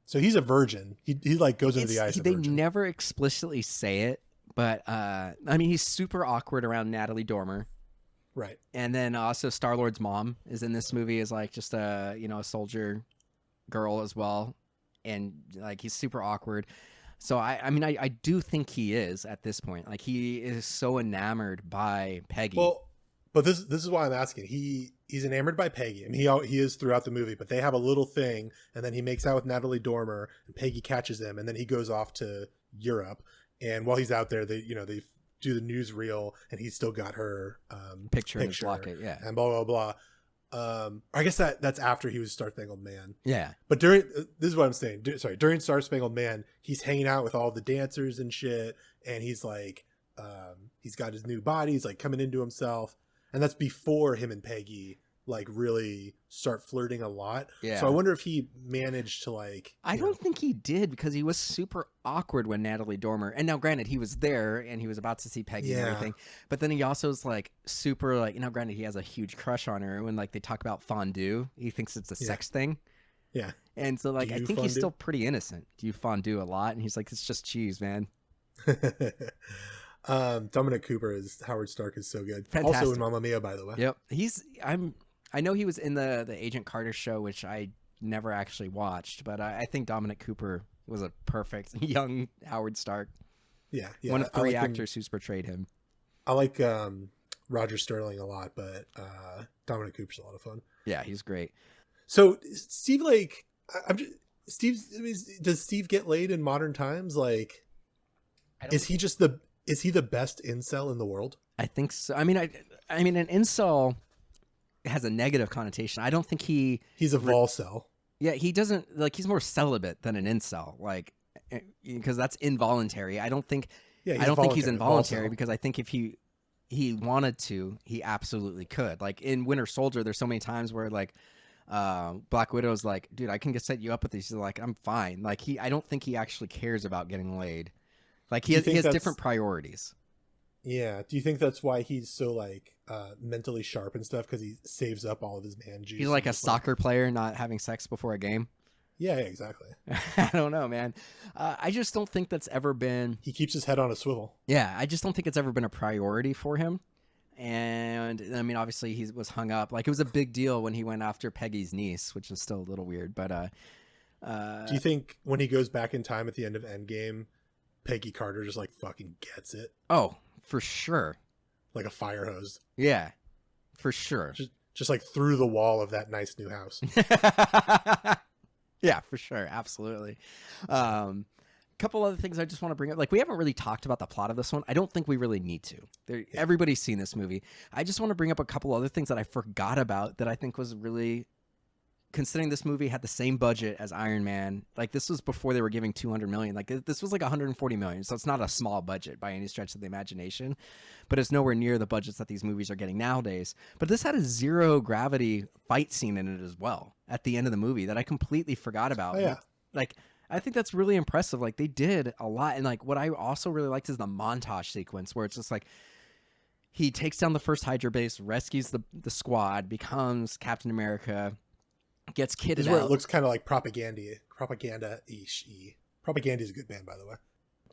So he's a virgin. He like goes into the ice. They never explicitly say it, but I mean he's super awkward around Natalie Dormer. Right. And then also Star-Lord's mom is in this movie as like just a soldier girl as well, and like he's super awkward. So I do think he is at this point. Like he is so enamored by Peggy. Well, but this is why I'm asking. He's enamored by Peggy. I mean, he is throughout the movie, but they have a little thing, and then he makes out with Natalie Dormer, and Peggy catches him, and then he goes off to Europe. And while he's out there, they do the newsreel, and he's still got her picture in his locket, yeah, and blah blah blah. I guess that's after he was Star Spangled Man. Yeah. But during this is what I'm saying. During Star Spangled Man, he's hanging out with all the dancers and shit, and he's like, he's got his new body. He's like coming into himself, and that's before him and Peggy like really start flirting a lot. Yeah. So I wonder if he managed to like. I don't think he did, because he was super awkward when Natalie Dormer. And now, granted, he was there and he was about to see Peggy and everything, but then he also is like super like, granted, he has a huge crush on her. When like they talk about fondue, he thinks it's a sex thing. Yeah. And so like I think he's still pretty innocent. Do you fondue a lot? And he's like, it's just cheese, man. Dominic Cooper as Howard Stark is so good. Fantastic. Also in Mamma Mia, by the way. Yep. I know he was in the Agent Carter show, which I never actually watched, but I think Dominic Cooper was a perfect young Howard Stark. Yeah. One of three actors who's portrayed him. I like Roger Sterling a lot, but Dominic Cooper's a lot of fun. Yeah, he's great. So Steve, like, Does Steve get laid in modern times? Like, is he the best incel in the world? I think so. I mean, an incel has a negative connotation. I don't think he's a volcel. Yeah, he doesn't like. He's more celibate than an incel, like, because that's involuntary. I don't think. Yeah, I don't think he's involuntary because I think if he wanted to, he absolutely could. Like in Winter Soldier, there's so many times where like Black Widow's like, dude, I can just set you up with these. He's like, I'm fine. Like I don't think he actually cares about getting laid. Like he has different priorities. Yeah. Do you think that's why he's so like mentally sharp and stuff? Because he saves up all of his man juice. He's like a soccer player not having sex before a game. Yeah, exactly. I don't know, man. I just don't think that's ever been. He keeps his head on a swivel. Yeah, I just don't think it's ever been a priority for him. And I mean, obviously, he was hung up. Like it was a big deal when he went after Peggy's niece, which is still a little weird. But do you think when he goes back in time at the end of Endgame, Peggy Carter just like fucking gets it? Oh, for sure. Like a fire hose. Yeah, for sure. Just like through the wall of that nice new house. Yeah, for sure. Absolutely. Couple other things I just want to bring up. Like, we haven't really talked about the plot of this one. I don't think we really need to. Everybody's seen this movie. I just want to bring up a couple other things that I forgot about that I think was really, considering this movie had the same budget as Iron Man. Like, this was before they were giving $200 million. Like, this was like $140 million. So it's not a small budget by any stretch of the imagination. But it's nowhere near the budgets that these movies are getting nowadays. But this had a zero gravity fight scene in it as well at the end of the movie that I completely forgot about. Oh, yeah. Like, I think that's really impressive. Like, they did a lot. And like, what I also really liked is the montage sequence where it's just like, he takes down the first Hydra base, rescues the squad, becomes Captain America, gets kitted out. This is where it looks kind of like propaganda-ish. Propaganda is a good band, by the way.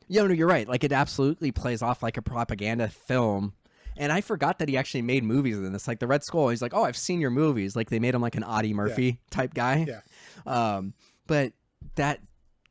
Yeah, no, you're right. Like, it absolutely plays off like a propaganda film. And I forgot that he actually made movies in this. Like, the Red Skull, he's like, oh, I've seen your movies. Like, they made him like an Audie Murphy type guy. Yeah. But that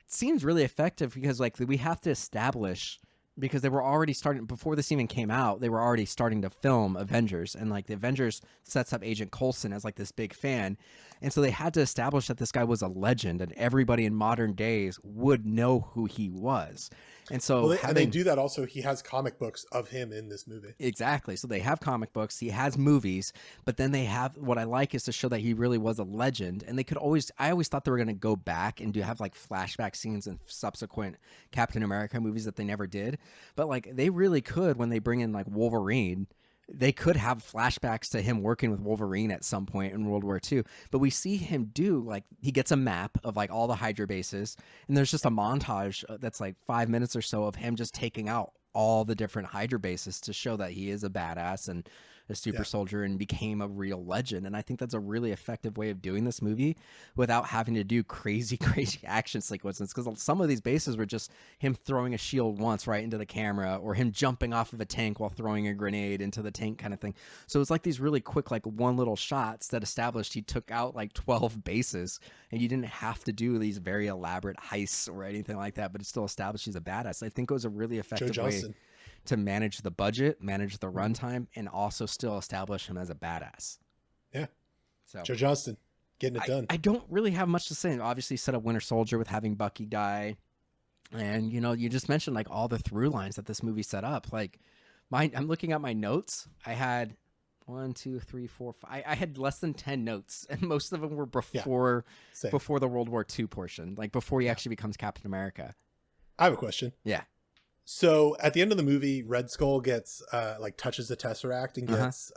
seems really effective because, like, we have to establish, because they were already starting, before this even came out, they were already starting to film Avengers. And, like, the Avengers sets up Agent Coulson as, like, this big fan. And so they had to establish that this guy was a legend and everybody in modern days would know who he was. And so and they do that also. He has comic books of him in this movie. Exactly. So they have comic books, he has movies, but then they have, what I like is to show that he really was a legend. And they could I always thought they were going to go back and have like flashback scenes in subsequent Captain America movies that they never did. But like they really could, when they bring in like Wolverine, they could have flashbacks to him working with Wolverine at some point in World War II. But we see him like, he gets a map of like all the Hydra bases, and there's just a montage that's like 5 minutes or so of him just taking out all the different Hydra bases to show that he is a badass and a super soldier and became a real legend. And I think that's a really effective way of doing this movie without having to do crazy action sequences, because some of these bases were just him throwing a shield once right into the camera, or him jumping off of a tank while throwing a grenade into the tank kind of thing. So it's like these really quick, like one little shots that established he took out like 12 bases, and you didn't have to do these very elaborate heists or anything like that, but it still established he's a badass. I think it was a really effective way to manage the budget, manage the runtime, and also still establish him as a badass. Yeah. So Joe Johnston getting it done. I don't really have much to say. Obviously set up Winter Soldier with having Bucky die. And you just mentioned like all the through lines that this movie set up. Like I'm looking at my notes. I had 1, 2, 3, 4, 5. I had less than 10 notes, and most of them were before the World War II portion, like before he actually becomes Captain America. I have a question. Yeah. So at the end of the movie, Red Skull gets like touches the Tesseract and gets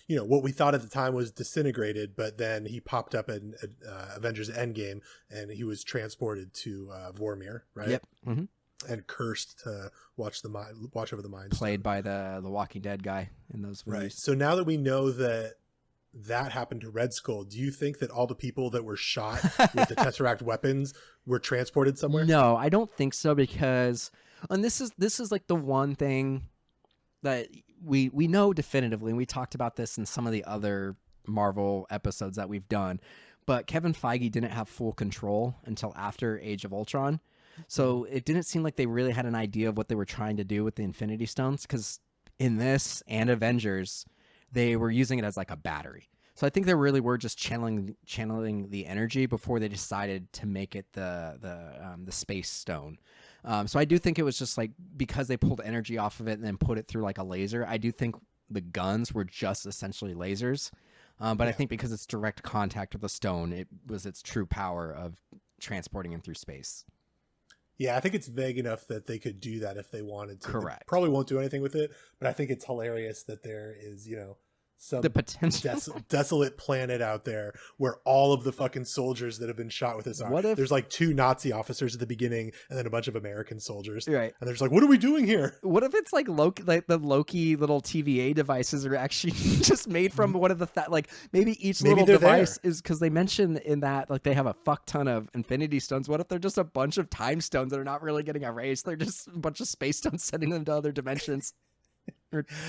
what we thought at the time was disintegrated, but then he popped up in Avengers Endgame and he was transported to Vormir, right? Yep. Mm-hmm. And cursed to watch over the Mind Played by the Walking Dead guy in those movies. Right. So now that we know that happened to Red Skull, do you think that all the people that were shot with the Tesseract weapons were transported somewhere? No, I don't think so, because, and this is like the one thing that we know definitively, and we talked about this in some of the other Marvel episodes that we've done, but Kevin Feige didn't have full control until after Age of Ultron. So it didn't seem like they really had an idea of what they were trying to do with the Infinity Stones, because in this and Avengers, they were using it as like a battery. So I think they really were just channeling the energy before they decided to make it the space stone. So I do think it was just like because they pulled energy off of it and then put it through like a laser. I do think the guns were just essentially lasers. But I think because it's direct contact with the stone, it was its true power of transporting him through space. Yeah, I think it's vague enough that they could do that if they wanted to. Correct. They probably won't do anything with it, but I think it's hilarious that there is, some The potential. desolate planet out there where all of the fucking soldiers that have been shot with this What if there's like 2 Nazi officers at the beginning and then a bunch of American soldiers, right? And they're just like, what are we doing here? What if it's like Loki, like the Loki little TVA devices are actually just made from one of the like maybe each little device is because they mention in that like they have a fuck ton of Infinity Stones. What if they're just a bunch of time stones that are not really getting erased? They're just a bunch of space stones sending them to other dimensions.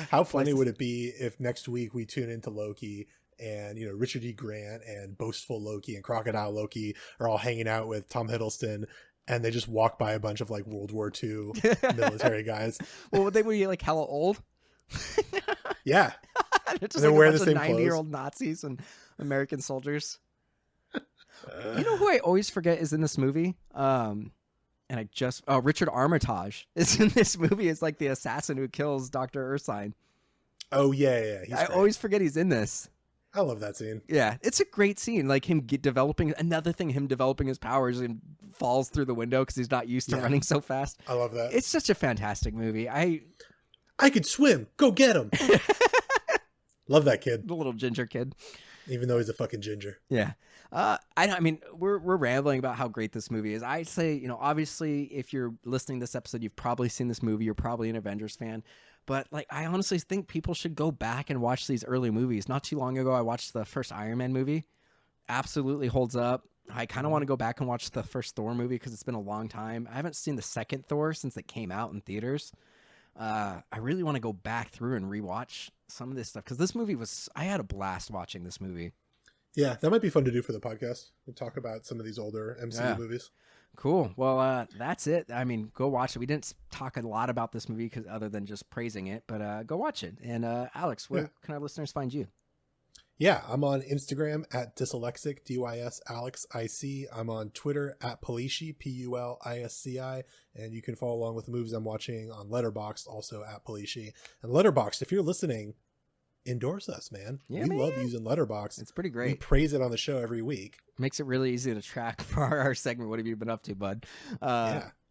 How funny would it be if next week we tune into Loki and Richard E. Grant and Boastful Loki and Crocodile Loki are all hanging out with Tom Hiddleston, and they just walk by a bunch of like World War II military guys. Well, would they be like hella old? Yeah, they're just they're like wearing a the bunch same of 90-year-old Nazis and American soldiers. You know who I always forget is in this movie? And I just Richard Armitage is in this movie. It's like the assassin who kills Dr. Ursine. Oh yeah. I always forget he's in this. I love that scene. Yeah, it's a great scene. Like him developing his powers and falls through the window because he's not used to running so fast. I love that. It's such a fantastic movie. I could swim. Go get him. Love that kid. The little ginger kid. Even though he's a fucking ginger. Yeah. I mean, we're rambling about how great this movie is. I say, obviously, if you're listening to this episode, you've probably seen this movie. You're probably an Avengers fan. But, like, I honestly think people should go back and watch these early movies. Not too long ago, I watched the first Iron Man movie. Absolutely holds up. I kind of want to go back and watch the first Thor movie because it's been a long time. I haven't seen the second Thor since it came out in theaters. I really want to go back through and rewatch some of this stuff because this movie I had a blast watching this movie. Yeah, that might be fun to do for the podcast. We'll talk about some of these older MCU movies. Cool. Well, that's it. I mean, go watch it. We didn't talk a lot about this movie other than just praising it, but go watch it. And Alex, where can our listeners find you? Yeah, I'm on Instagram at Dyslexic, DYSAlexIC. I'm on Twitter at Pulisci, PULISCI. And you can follow along with the movies I'm watching on Letterboxd, also at Pulisci. And Letterboxd, if you're listening, endorse us, man. Yeah, we love using Letterboxd. It's pretty great. We praise it on the show every week. Makes it really easy to track for our segment. What have you been up to, bud?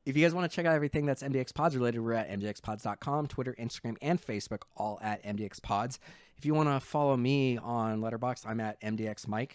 If you guys want to check out everything that's MDXpods related, we're at MDXpods.com, Twitter, Instagram, and Facebook, all at MDXpods. If you want to follow me on Letterboxd, I'm at MDXMike,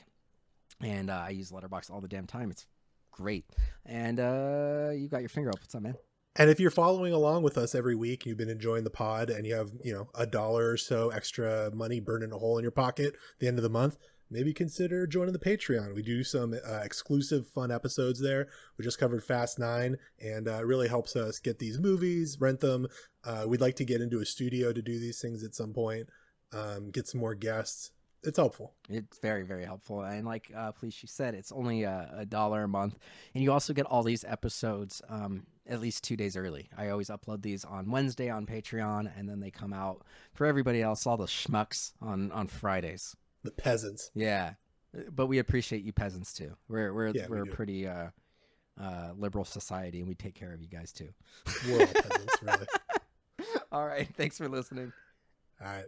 and I use Letterboxd all the damn time. It's great. And you got your finger up. What's up, man? And if you're following along with us every week, you've been enjoying the pod, and you have, $1 or so extra money burning a hole in your pocket at the end of the month, maybe consider joining the Patreon. We do some exclusive fun episodes there. We just covered Fast 9, and it really helps us get these movies, rent them. We'd like to get into a studio to do these things at some point, get some more guests. It's helpful. It's very, very helpful. And like Felicia said, it's only $1 a month. And you also get all these episodes at least 2 days early. I always upload these on Wednesday on Patreon, and then they come out for everybody else, all the schmucks, on Fridays. The peasants. Yeah. But we appreciate you peasants, too. We're a pretty liberal society, and we take care of you guys, too. We're all peasants, really. All right. Thanks for listening. All right.